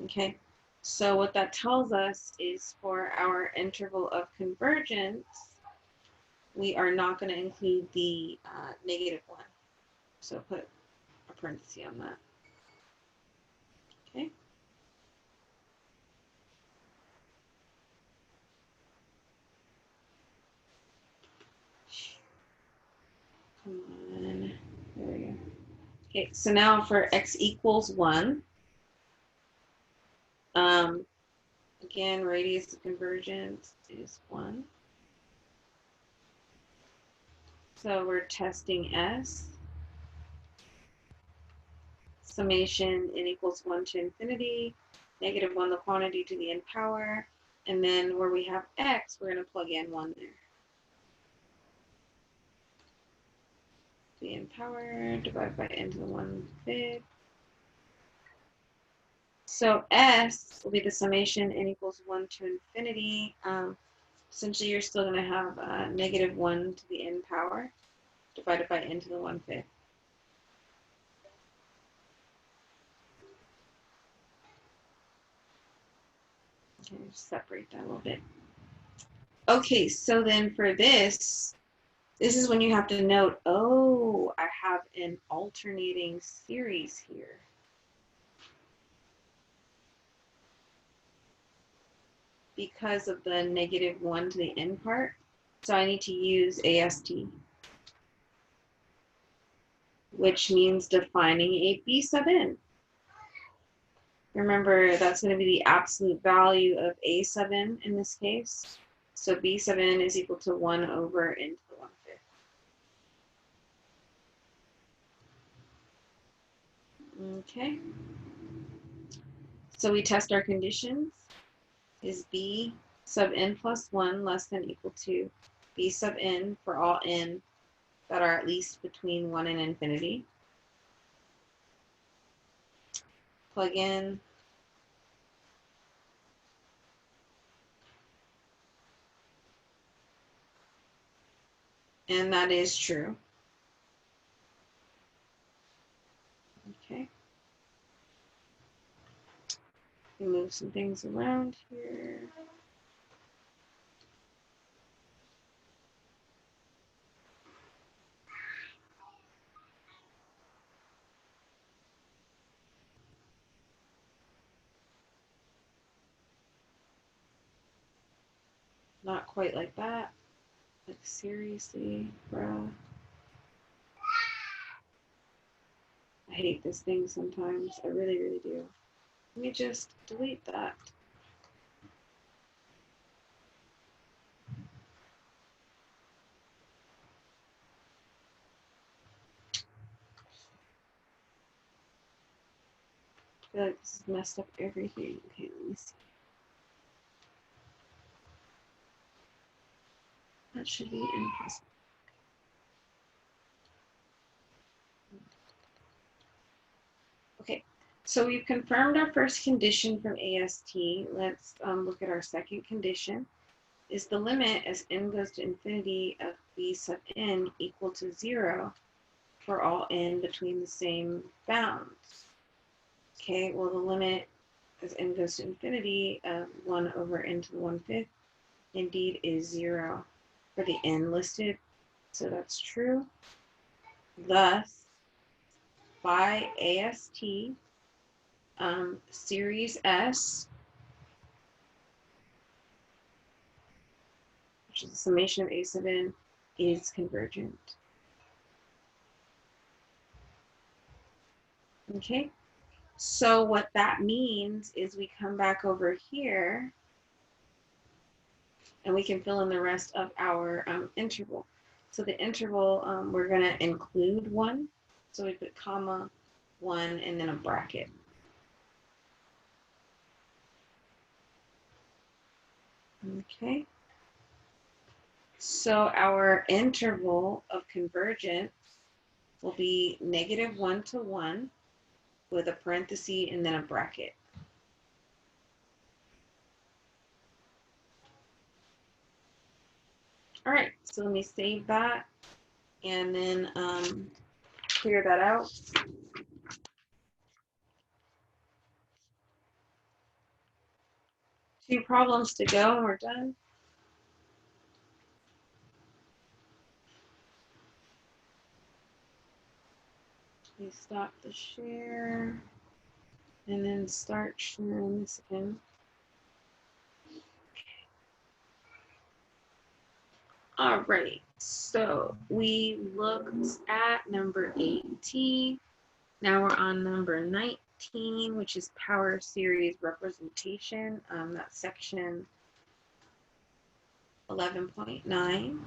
Okay, so what that tells us is for our interval of convergence, we are not going to include the -1. So put a parenthesis on that. Okay. Come on. There we go. Okay, so now for x equals 1, again, radius of convergence is 1. So we're testing s. Summation n equals 1 to infinity, -1 the quantity to the n power, and then where we have x, we're going to plug in 1 there. The n power divided by n to the 1/5. So s will be the summation n equals 1 to infinity. Essentially, you're still going to have -1 to the n power divided by n to the 1/5. Okay, just separate that a little bit. Okay, so then for this is when you have to note, oh, I have an alternating series here. Because of the -1 to the n part. So I need to use AST, which means defining a B sub n. Remember, that's going to be the absolute value of A sub n in this case. So B sub n is equal to 1 over n to the 1/5. Okay. So we test our conditions. Is B sub n plus 1 less than equal to B sub n for all n that are at least between 1 and infinity. Plug in. And that is true. Okay. Move some things around here. Not quite like that. Like, seriously, bruh. I hate this thing sometimes. I really, really do. Let me just delete that. I feel like this is messed up everything. Okay, let me see. That should be impossible. Okay, so we've confirmed our first condition from AST. Let's look at our second condition. Is the limit as n goes to infinity of b sub n equal to 0 for all n between the same bounds? Okay, well, the limit as n goes to infinity of 1 over n to the 1/5 indeed is 0 for the n listed, so that's true. Thus, by AST, series S, which is the summation of a sub n, is convergent. Okay, so what that means is we come back over here and we can fill in the rest of our interval. So the interval, we're going to include 1. So we put comma, 1, and then a bracket. Okay. So our interval of convergence will be -1 to 1 with a parenthesis and then a bracket. All right, so let me save that and then clear that out. 2 problems to go and we're done. Please stop the share and then start sharing this again. All right, so we looked at number 18. Now we're on number 19, which is power series representation. That's section 11.9.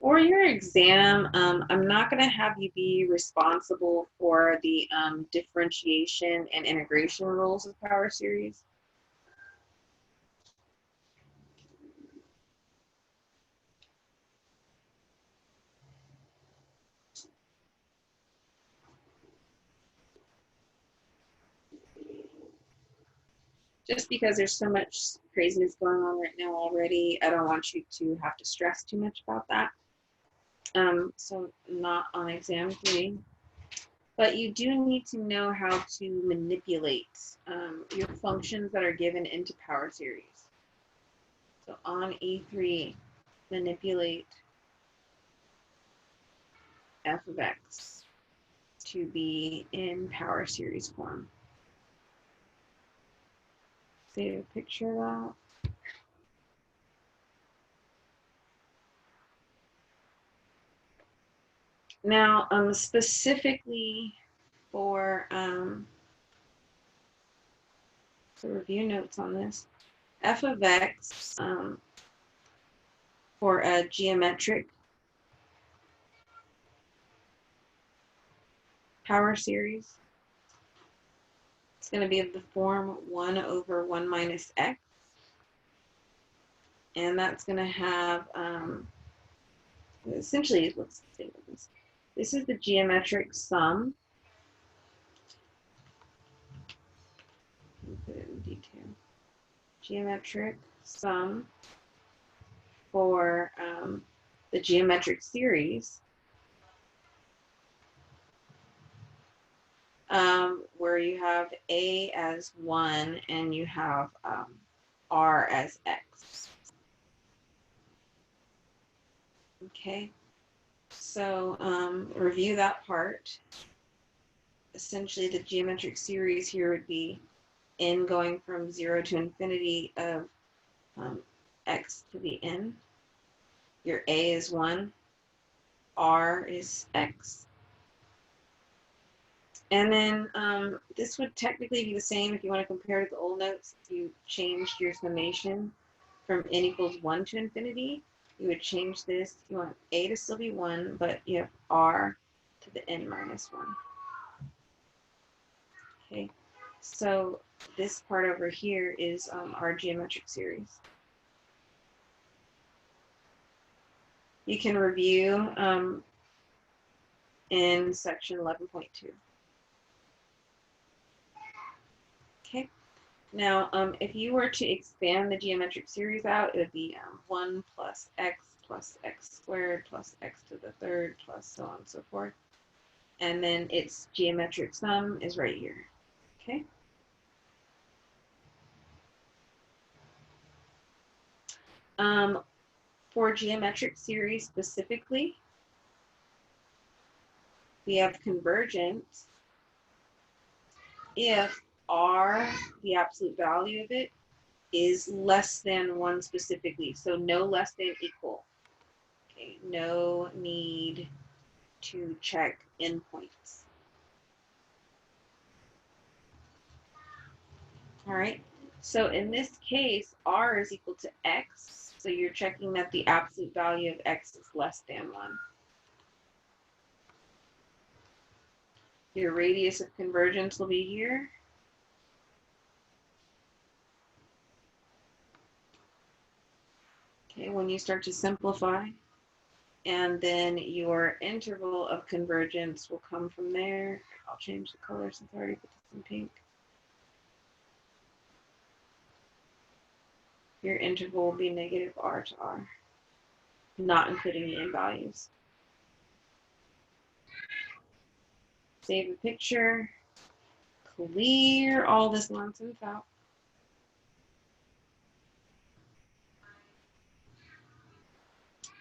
For your exam, I'm not going to have you be responsible for the differentiation and integration rules of power series. Just because there's so much craziness going on right now already, I don't want you to have to stress too much about that. So not on exam 3. But you do need to know how to manipulate your functions that are given into power series. So on E3, manipulate f of x to be in power series form. Save a picture of that. Now, specifically for review notes on this, f of x for a geometric power series, it's going to be of the form 1 over 1 minus x. And that's going to have, essentially, let's think of this. This is the geometric sum. Put it in detail. Geometric sum for the geometric series, where you have a as 1 and you have r as x. Okay, so review that part. Essentially, the geometric series here would be n going from 0 to infinity of x to the n. Your a is 1, r is x. And then this would technically be the same if you want to compare to the old notes if you changed your summation. from n equals 1 to infinity, you would change this. You want a to still be 1, but you have r to the n minus 1. Okay, so this part over here is our geometric series. You can review in section 11.2. Okay, now if you were to expand the geometric series out, it would be 1 plus x squared plus x to the third plus so on and so forth. And then its geometric sum is right here. Okay. For geometric series specifically, we have convergent if r, the absolute value of it, is less than 1 specifically. So no less than equal. Okay, no need to check endpoints. All right, so in this case, r is equal to x. So you're checking that the absolute value of x is less than 1. Your radius of convergence will be here. Okay, when you start to simplify, and then your interval of convergence will come from there. I'll change the color since I already put this in pink. Your interval will be negative r to r, not including the n values. Save the picture, clear all this nonsense out.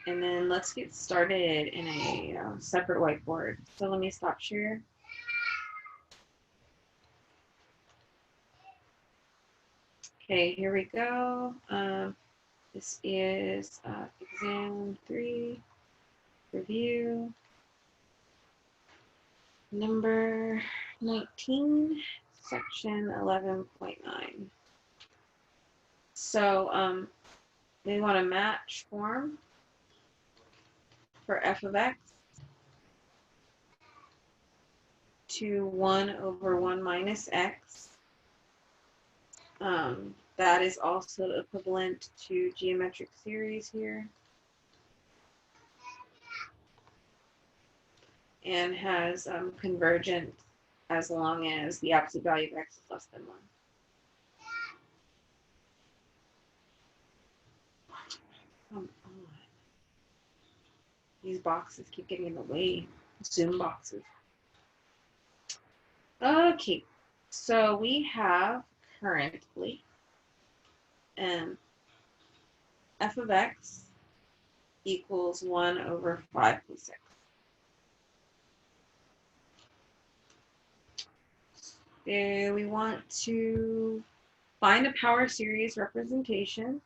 And then let's get started in a separate whiteboard. So let me stop share. Okay, here we go. This is exam 3, review, number 19, section 11.9. So we want to match form for f of x to 1 over 1 minus x. That is also equivalent to geometric series here. And has convergent as long as the absolute value of x is less than 1. Come on. These boxes keep getting in the way. Zoom boxes. Okay, so we have currently f of x equals 1 over 5 plus x. So we want to find a power series representation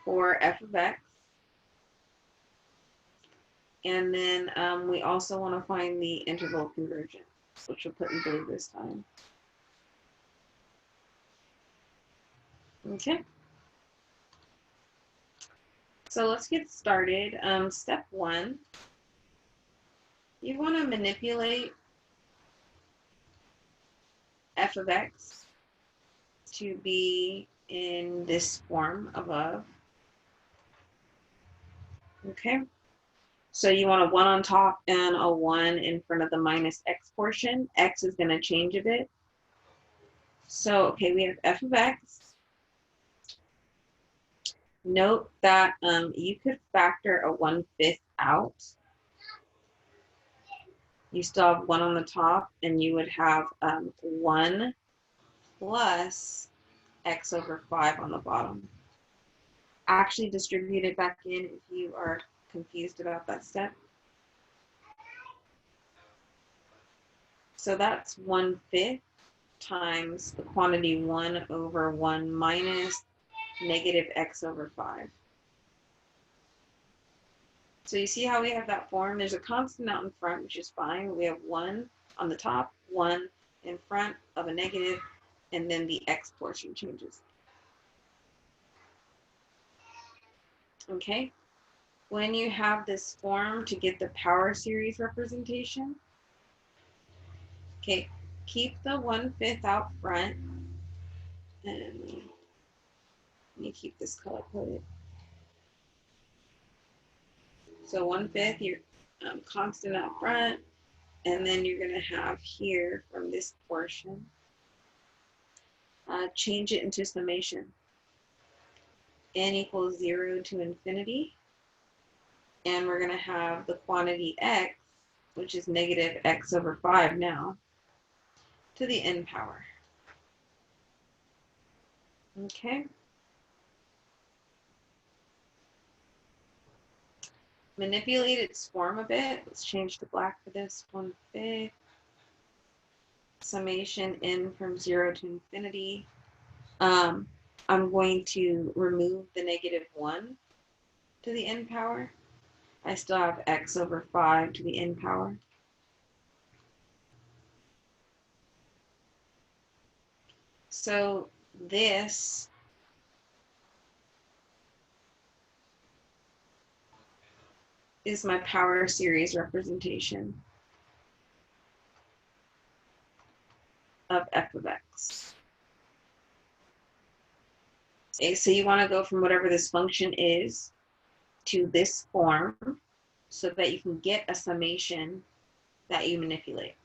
for f of x. And then we also want to find the interval convergence, which we'll put in blue this time. Okay. So let's get started. Step 1, you want to manipulate f of x to be in this form above. Okay. So you want a 1 on top and a 1 in front of the minus x portion. X is going to change a bit. So, okay, we have f of x. Note that you could factor a 1/5 out. You still have 1 on the top, and you would have 1 plus x over 5 on the bottom. Actually distribute it back in if you are confused about that step. So that's 1/5 times the quantity 1 over 1 minus negative x over 5. So you see how we have that form? There's a constant out in front, which is fine. We have 1 on the top, 1 in front of a negative, and then the x portion changes. Okay, when you have this form to get the power series representation, okay, keep the 1/5 out front, and let me keep this color coded. So 1/5, you're constant out front, and then you're going to have here from this portion, change it into summation. N equals 0 to infinity, and we're going to have the quantity x, which is negative x over 5 now, to the n power. Okay. Manipulate its form a bit. Let's change to black for this. 1/5 summation n from 0 to infinity. I'm going to remove the -1 to the n power. I still have x over 5 to the n power. So this is my power series representation of f of x. Okay, so you want to go from whatever this function is to this form so that you can get a summation that you manipulate.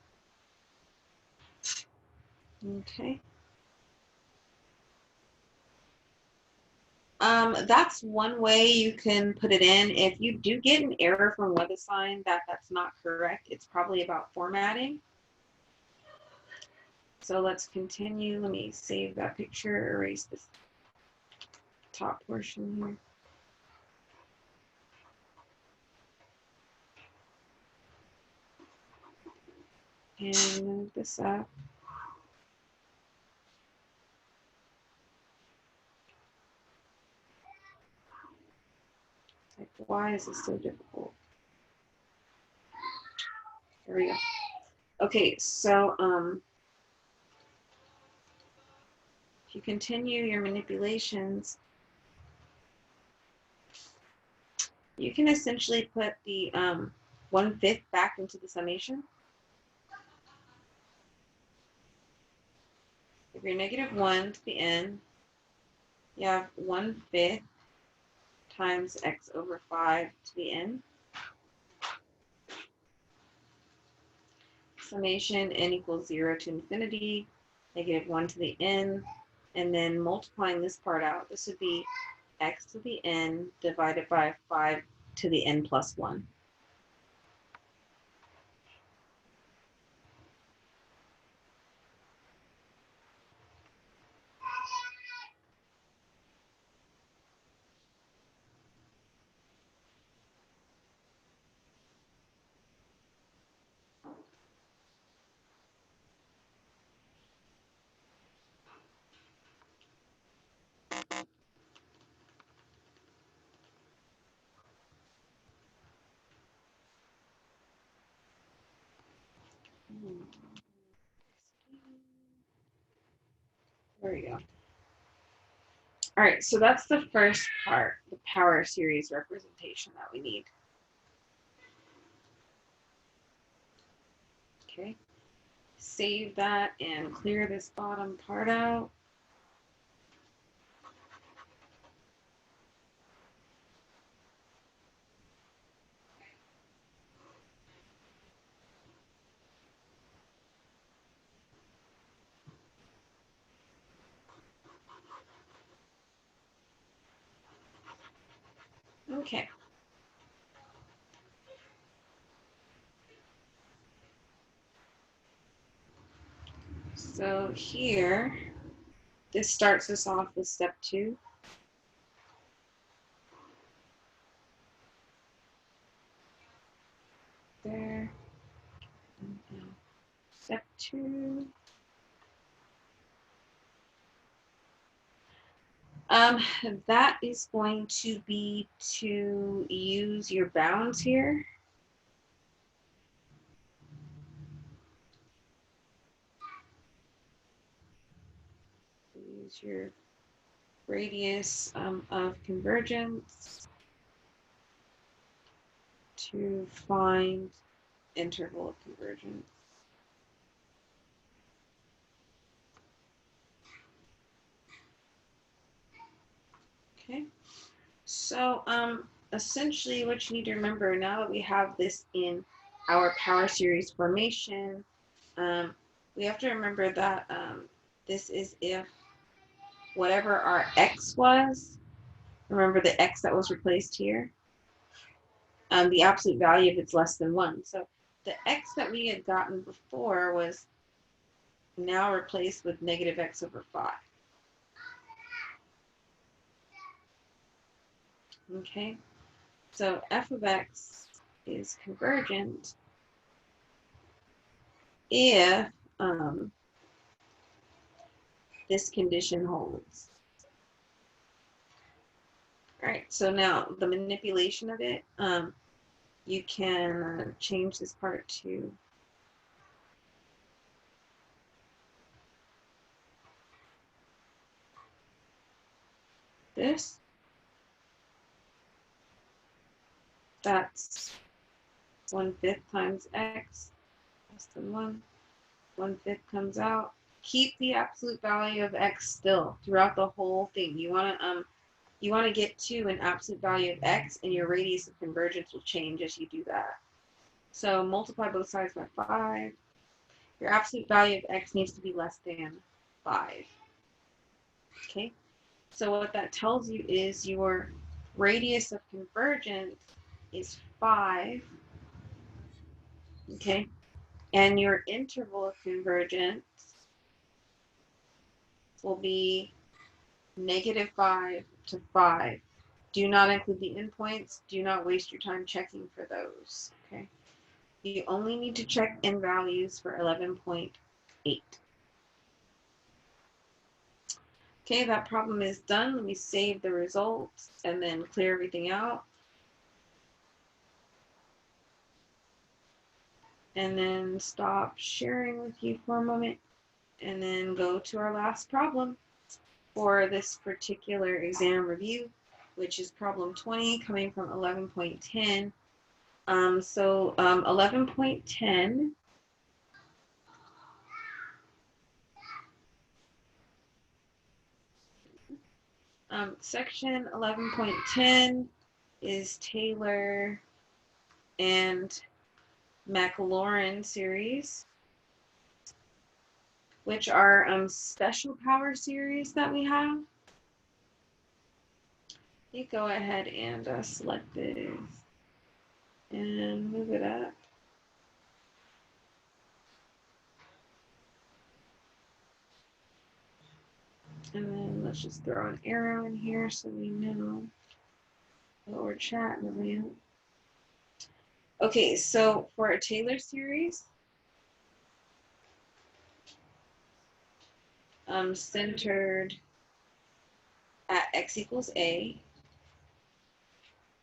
Okay. That's one way you can put it in. If you do get an error from WebAssign that's not correct, it's probably about formatting. So let's continue. Let me save that picture, erase this top portion here. And move this up. Like, why is this so difficult? There we go. Okay, so if you continue your manipulations, you can essentially put the 1/5 back into the summation. If you're -1 to the n, you have 1/5 times x over 5 to the n. Summation n equals 0 to infinity, -1 to the n, and then multiplying this part out, this would be x to the n divided by 5 to the n plus 1. There we go. All right, so that's the first part, the power series representation that we need. Okay, save that and clear this bottom part out. Okay. So here, this starts us off with step 2. There. Step 2. That is going to be to use your bounds here. use your radius of convergence to find interval of convergence. Okay, so essentially what you need to remember now that we have this in our power series formation, we have to remember that this is if whatever our x was, remember the x that was replaced here, the absolute value of it's less than 1. So the x that we had gotten before was now replaced with negative x over 5. Okay, so f of x is convergent if this condition holds. All right, so now the manipulation of it, you can change this part to this. That's 1/5 times x less than 1. 1/5 comes out. Keep the absolute value of x still throughout the whole thing. You want to get to an absolute value of x, and your radius of convergence will change as you do that. So multiply both sides by 5. Your absolute value of x needs to be less than 5. Okay, so what that tells you is your radius of convergence is 5. Okay, and your interval of convergence will be -5 to 5. Do not include the endpoints. Do not waste your time checking for those. Okay, you only need to check in values for 11.8. Okay, that problem is done. Let me save the results and then clear everything out. And then stop sharing with you for a moment, and then go to our last problem for this particular exam review, which is problem 20 coming from 11.10. 11.10 section 11.10 is Taylor and Maclaurin series, which are special power series that we have. You go ahead and select this and move it up. And then let's just throw an arrow in here so we know what we're chatting about. Okay, so for a Taylor series, centered at x equals a,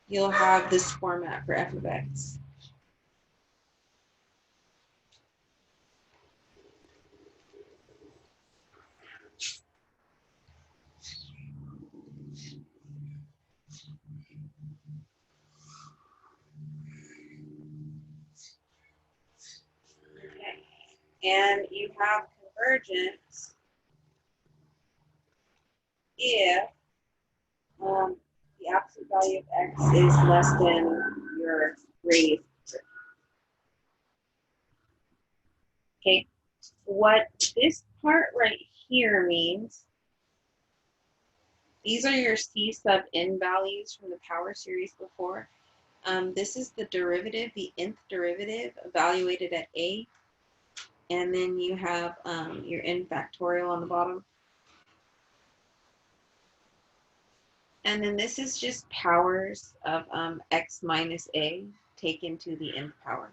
you'll have this format for f of x. Okay. And you have convergence if the absolute value of x is less than your radius. Okay, what this part right here means, these are your C sub n values from the power series before. This is the derivative, the nth derivative evaluated at a, and then you have your n factorial on the bottom. And then this is just powers of x minus a taken to the nth power.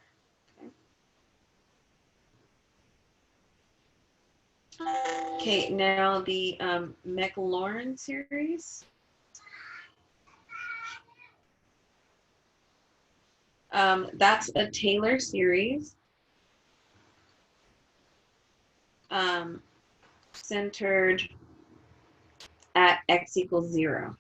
Okay, now the Maclaurin series. That's a Taylor series centered at x equals 0.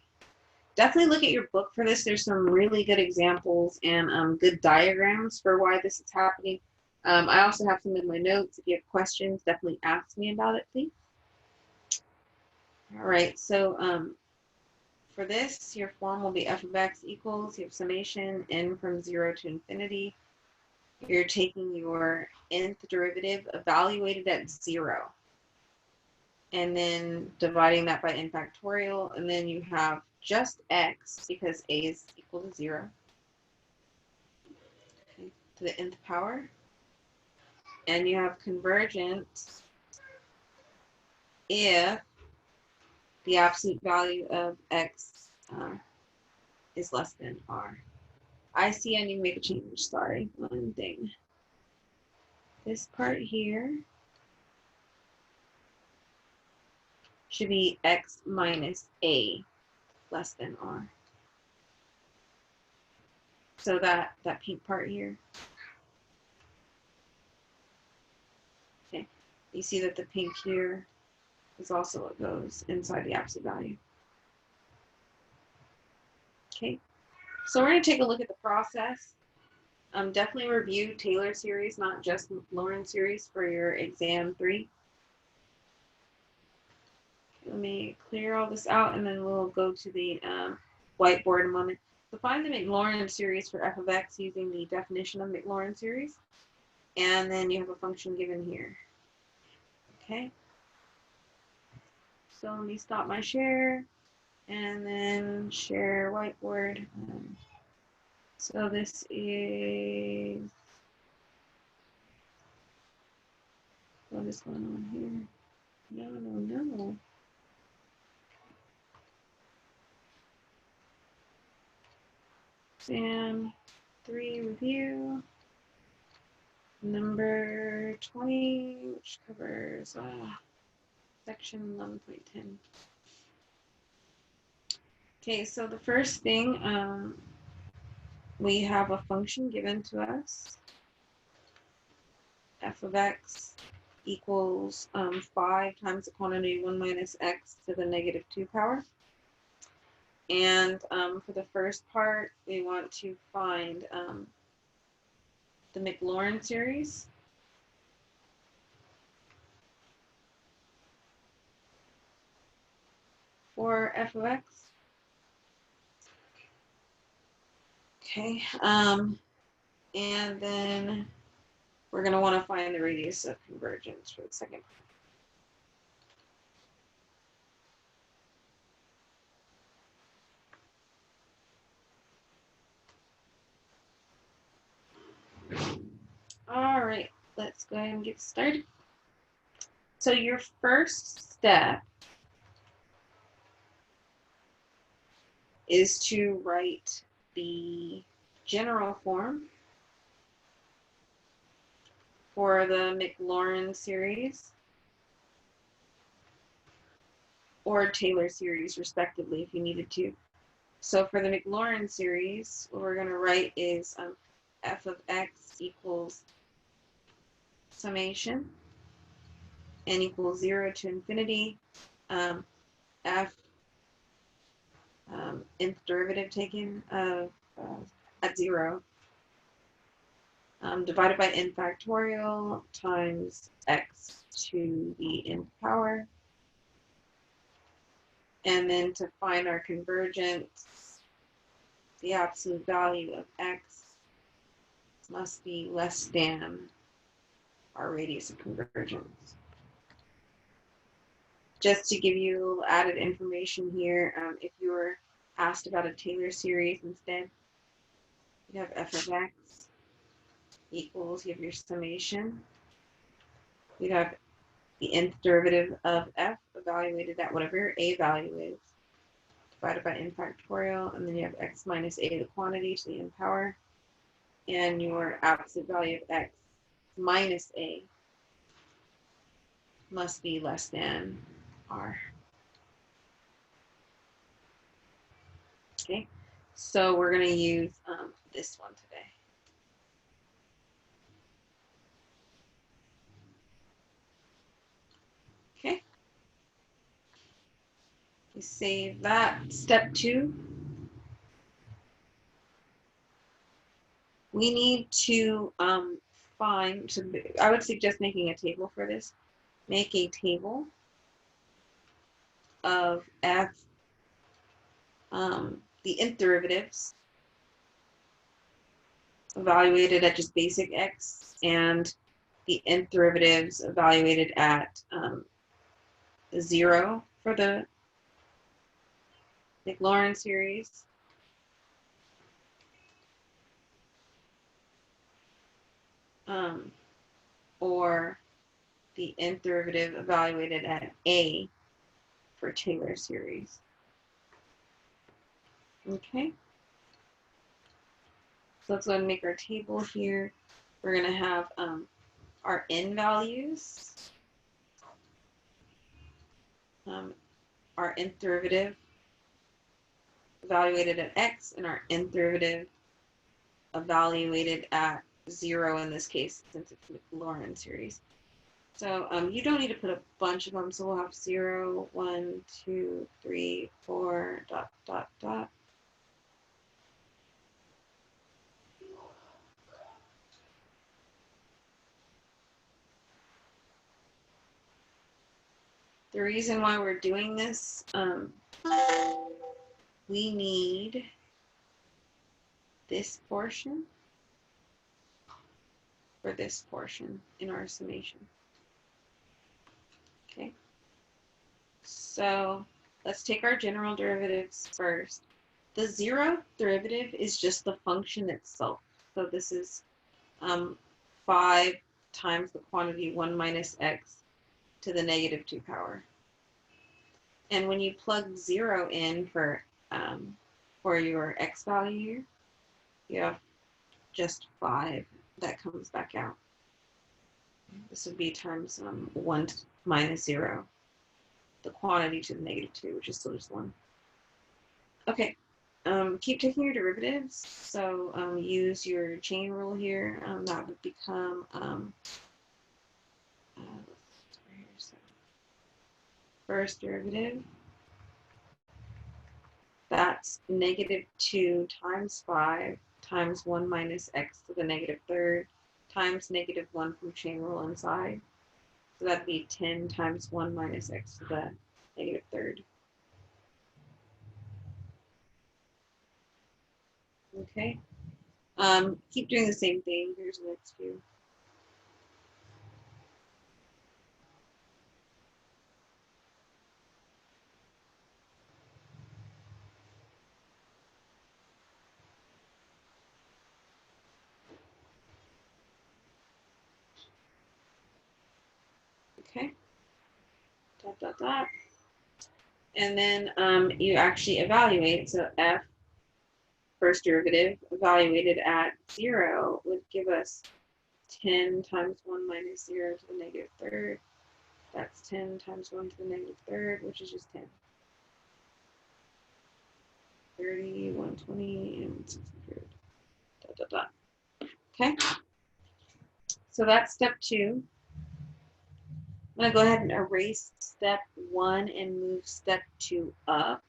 Definitely look at your book for this. There's some really good examples and good diagrams for why this is happening. I also have some in my notes. If you have questions, definitely ask me about it, please. All right, so for this, your form will be f of x equals, you have summation n from 0 to infinity. You're taking your nth derivative evaluated at 0. And then dividing that by n factorial, and then you have just x, because a is equal to 0, okay, to the nth power. And you have convergent if the absolute value of x is less than r. I see I need to make a change, sorry, one thing. This part here should be x minus a less than r. So that pink part here. Okay, you see that the pink here is also what goes inside the absolute value. Okay, so we're going to take a look at the process. Definitely review Taylor series, not just Maclaurin series for your exam 3. Let me clear all this out and then we'll go to the whiteboard in a moment. So find the Maclaurin series for f of x using the definition of Maclaurin series. And then you have a function given here. Okay. So let me stop my share and then share whiteboard. So this is, what is going on here? No. Exam 3 review, number 20, which covers section 11.10. Okay, so the first thing, we have a function given to us, f of x equals 5 times the quantity 1 minus x to the negative 2 power. And for the first part, we want to find the Maclaurin series. For f of x. Okay, and then we're going to want to find the radius of convergence for the second part. All right, let's go ahead and get started. So your first step is to write the general form for the Maclaurin series or Taylor series, respectively, if you needed to. So for the Maclaurin series, what we're going to write is f of x equals summation n equals 0 to infinity, f nth derivative taken of at 0 divided by n factorial times x to the nth power. And then to find our convergence, the absolute value of x must be less than our radius of convergence. Just to give you a little added information here, if you were asked about a Taylor series instead, you have f of x equals, you have your summation. You have the nth derivative of f evaluated at whatever your a value is, divided by n factorial, and then you have x minus a, the quantity, to the n power, and your absolute value of x minus a must be less than r. Okay, so we're going to use this one today. Okay, Save that. Step 2. We need to find, so I would suggest making a table for this. Make a table of f, the nth derivatives evaluated at just basic x, and the nth derivatives evaluated at 0 for the Maclaurin series. Or the nth derivative evaluated at a for Taylor series. Okay. So let's go ahead and make our table here. We're going to have our n values, our nth derivative evaluated at x, and our nth derivative evaluated at 0 in this case, since it's Maclaurin series. So you don't need to put a bunch of them. So we'll have 0, 1, 2, 3, 4, ... The reason why we're doing this, we need this portion for this portion in our summation. Okay. So let's take our general derivatives first. The 0th derivative is just the function itself. So this is 5 times the quantity 1 minus x to the negative 2 power. And when you plug 0 in for your x value, you have just 5 that comes back out. This would be times 1 minus 0, the quantity to the negative 2, which is still just 1. Okay, keep taking your derivatives. So use your chain rule here. That would become first derivative. That's negative 2 times 5 times 1 minus x to the negative 3rd times negative 1 from chain rule inside. So that'd be 10 times 1 minus x to the negative 3rd. Okay. Keep doing the same thing. Here's the next few. Okay. ... And then you actually evaluate. So f, first derivative, evaluated at 0 would give us 10 times 1 minus 0 to the negative 3rd. That's 10 times 1 to the negative 3rd, which is just 10. 30, 120, and 600. ... Okay. So that's step 2. I'm going to go ahead and erase step 1 and move step 2 up.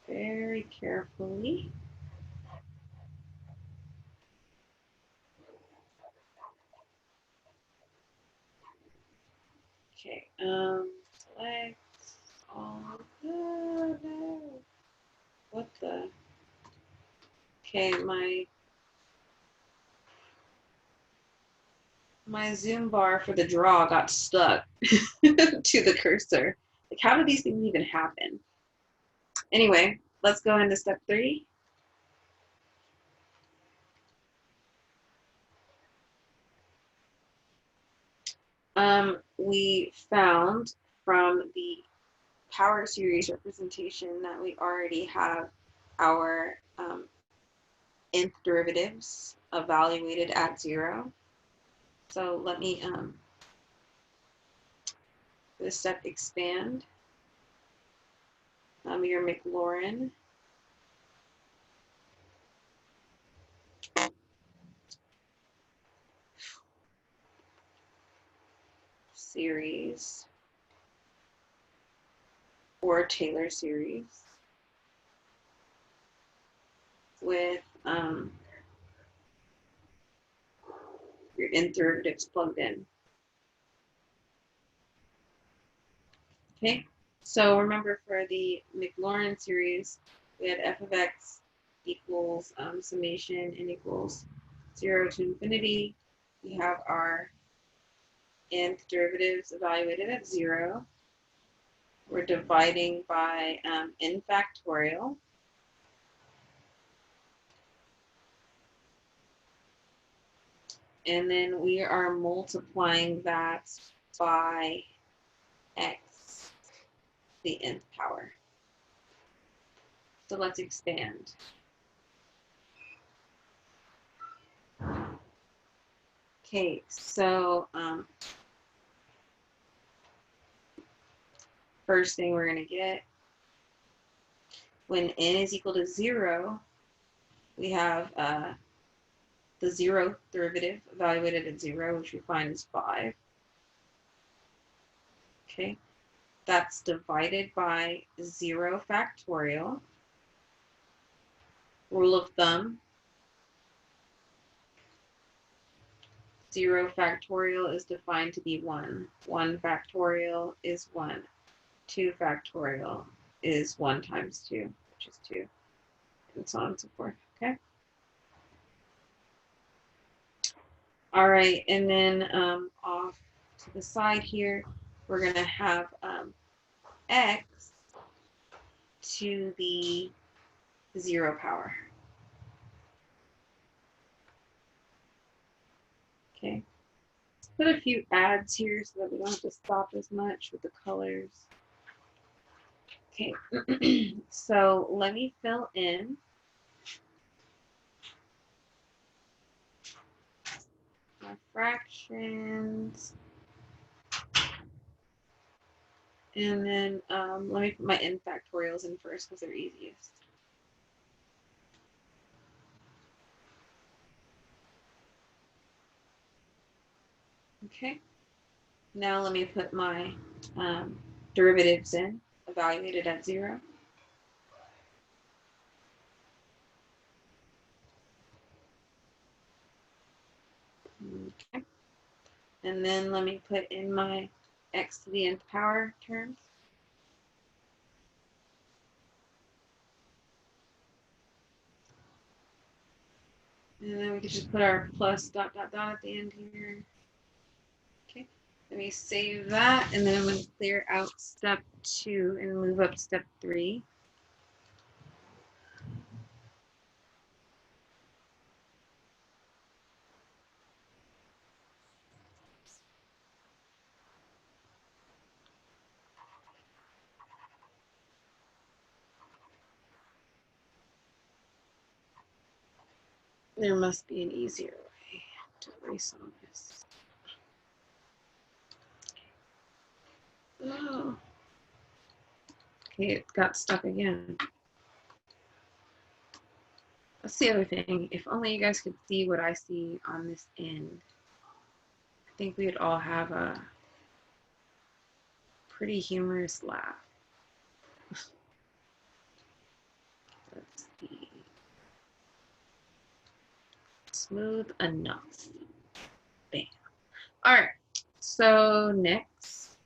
Very carefully. Okay, select all. Oh, no. What the? Okay, my zoom bar for the draw got stuck to the cursor. Like, how do these things even happen? Anyway, let's go into step 3. We found from the power series representation that we already have our nth derivatives evaluated at 0. So let me for this step expand your Maclaurin. series or Taylor series with your nth derivatives plugged in. Okay, so remember for the Maclaurin series, we had f of x equals summation n equals 0 to infinity. We have our nth derivatives evaluated at 0. We're dividing by n factorial. And then we are multiplying that by x, the nth power. So let's expand. Okay, so first thing we're going to get, when n is equal to 0, we have the 0th derivative evaluated at 0, which we find is 5. Okay, that's divided by 0 factorial. Rule of thumb, 0 factorial is defined to be 1. 1 factorial is 1. 2 factorial is 1 times 2, which is 2, and so on and so forth. Okay. All right, and then off to the side here, we're going to have x to the 0 power. Okay. Let's put a few adds here so that we don't have to stop as much with the colors. Okay, so let me fill in my fractions. And then let me put my n factorials in first because they're easiest. Okay, now let me put my derivatives in, evaluated at 0. Okay, and then let me put in my x to the nth power terms. And then we can just put our plus dot dot dot at the end here. Okay, let me save that, and then I'm going to clear out step 2 and move up step 3. There must be an easier way to erase some of this. Oh. Okay, it got stuck again. That's the other thing. If only you guys could see what I see on this end. I think we'd all have a pretty humorous laugh. Let's see. Smooth enough. Bam. All right. So next,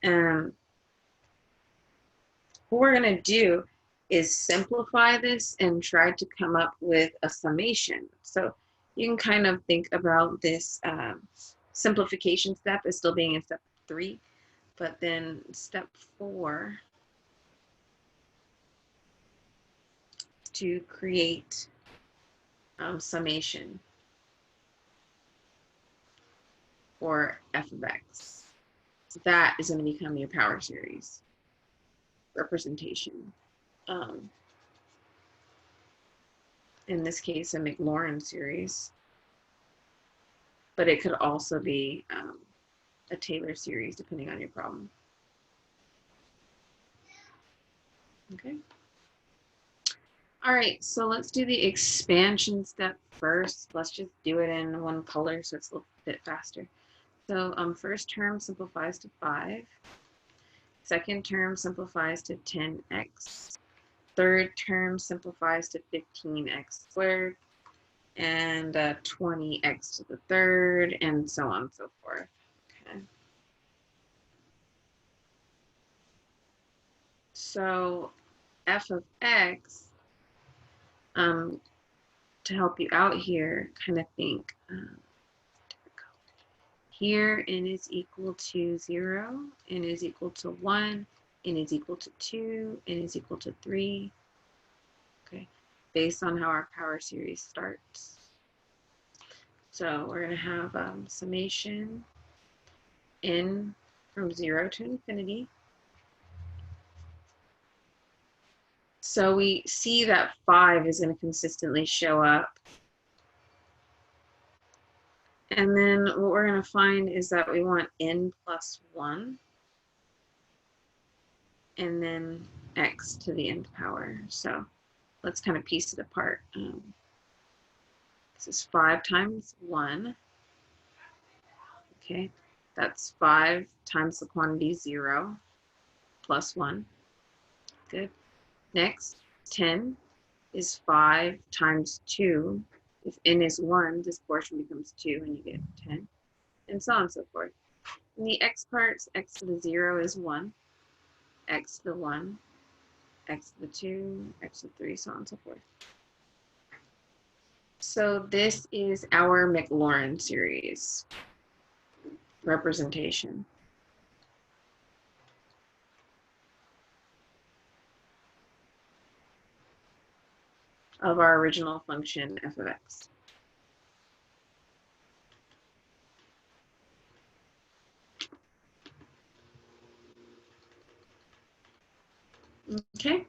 what we're going to do is simplify this and try to come up with a summation. So you can kind of think about this simplification step as still being in step 3, but then step 4 to create summation or f of x. That is going to become your power series representation. In this case, a Maclaurin series, but it could also be a Taylor series depending on your problem. Okay. All right, so let's do the expansion step first. Let's just do it in one color so it's a little bit faster. So first term simplifies to 5. Second term simplifies to 10x. Third term simplifies to 15x squared. And 20x to the third, and so on and so forth. Okay. So f of x, to help you out here, kind of think, here n is equal to 0, n is equal to 1, n is equal to 2, n is equal to 3, okay, based on how our power series starts. So we're going to have summation n from 0 to infinity. So we see that 5 is going to consistently show up. And then what we're going to find is that we want n plus 1. And then x to the nth power. So let's kind of piece it apart. This is 5 times 1. Okay, that's 5 times the quantity 0 plus 1. Good. Next, 10 is 5 times 2. If n is 1, this portion becomes 2 and you get 10, and so on and so forth. In the x parts, x to the 0 is 1, x to the 1, x to the 2, x to the 3, so on and so forth. So this is our Maclaurin series representation of our original function f of x. Okay.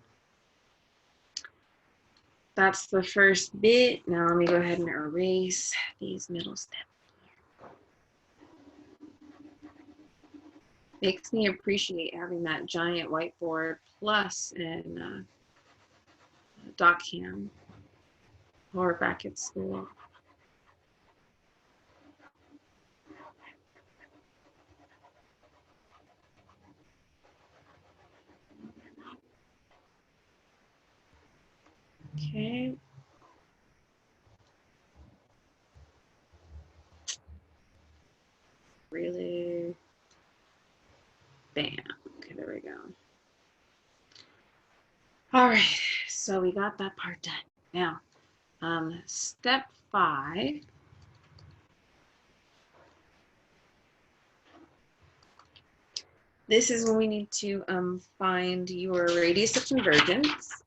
That's the first bit. Now let me go ahead and erase these middle steps. Makes me appreciate having that giant whiteboard plus an doc cam while we're back at school. Okay. Really? Bam. Okay, there we go. All right, so we got that part done. Now, step 5. This is when we need to find your radius of convergence.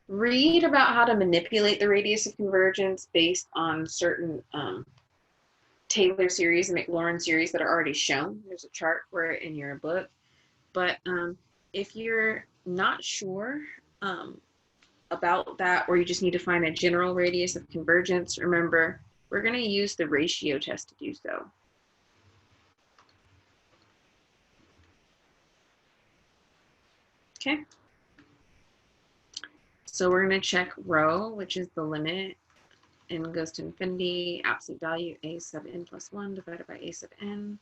Read about how to manipulate the radius of convergence based on certain Taylor series and Maclaurin series that are already shown. There's a chart for it in your book. But if you're not sure about that, or you just need to find a general radius of convergence, remember, we're going to use the ratio test to do so. Okay. So we're going to check rho, which is the limit. N goes to infinity, absolute value a sub n plus 1 divided by a sub n.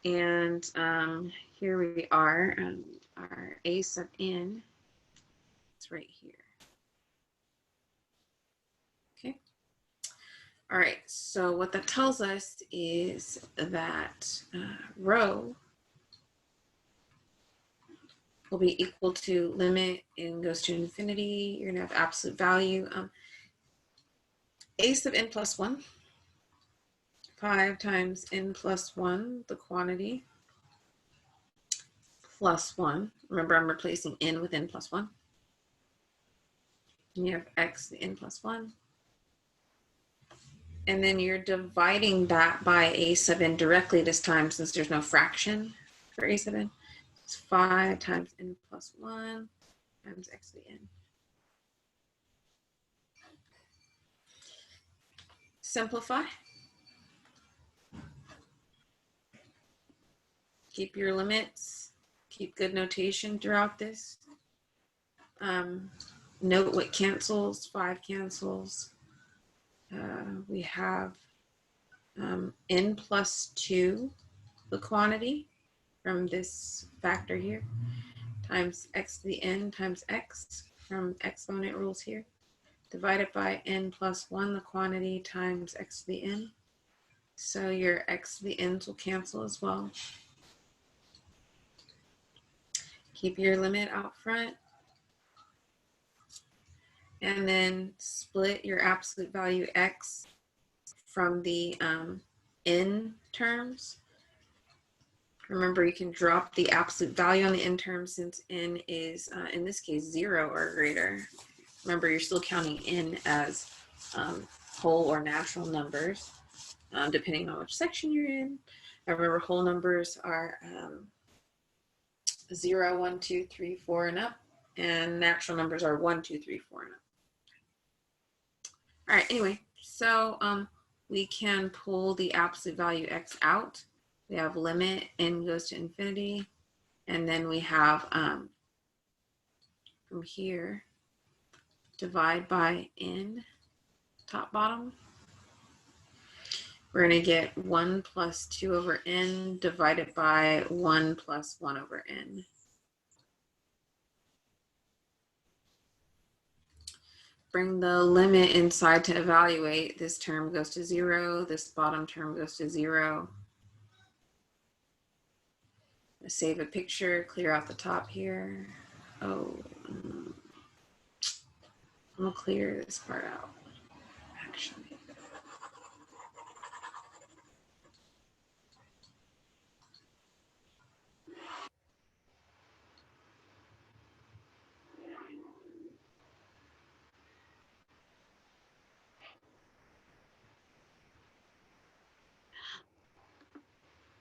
And here we are, our a sub n is right here. Okay. All right, so what that tells us is that rho will be equal to limit n goes to infinity. You're going to have absolute value. A sub n plus 1, 5 times n plus 1, the quantity, plus 1. Remember, I'm replacing n with n plus 1. And you have x to n plus 1. And then you're dividing that by a sub n directly this time, since there's no fraction for a sub n. It's 5 times n plus 1 times x to the n. Simplify. Keep your limits. Keep good notation throughout this. Note what cancels, 5 cancels. We have n plus 2, the quantity from this factor here, times x to the n times x from exponent rules here, divided by n plus 1, the quantity, times x to the n. So your x to the n's will cancel as well. Keep your limit out front. And then split your absolute value x from the n terms. Remember, you can drop the absolute value on the n terms since n is, in this case, 0 or greater. Remember, you're still counting n as whole or natural numbers, depending on which section you're in. Remember, whole numbers are 0, 1, 2, 3, 4, and up, and natural numbers are 1, 2, 3, 4, and up. All right, anyway, so we can pull the absolute value x out. We have limit, n goes to infinity, and then we have from here, divide by n, top, bottom. We're going to get 1 plus 2 over n divided by 1 plus 1 over n. Bring the limit inside to evaluate. This term goes to 0. This bottom term goes to 0. Save a picture, clear out the top here. Oh, I'm going to clear this part out, actually.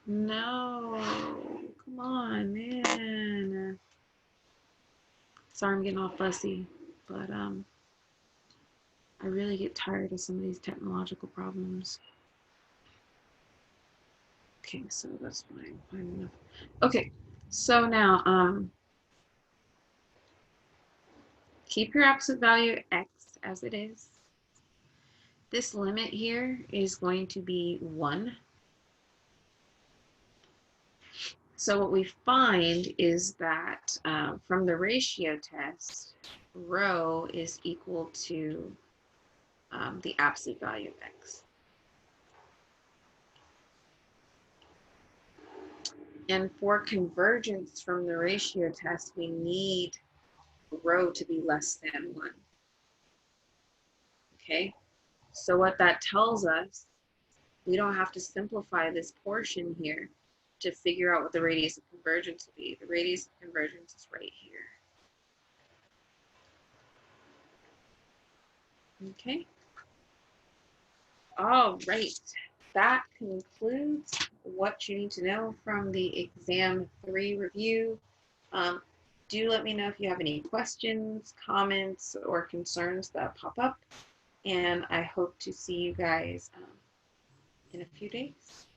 No, come on, man. Sorry, I'm getting all fussy, but I really get tired of some of these technological problems. Okay, so that's fine enough. Okay, so now keep your absolute value x as it is. This limit here is going to be 1. So what we find is that from the ratio test, rho is equal to the absolute value of x. And for convergence from the ratio test, we need rho to be less than 1. Okay, so what that tells us, we don't have to simplify this portion here to figure out what the radius of convergence will be. The radius of convergence is right here. Okay. All right. That concludes what you need to know from the exam 3 review. Do let me know if you have any questions, comments, or concerns that pop up. And I hope to see you guys in a few days.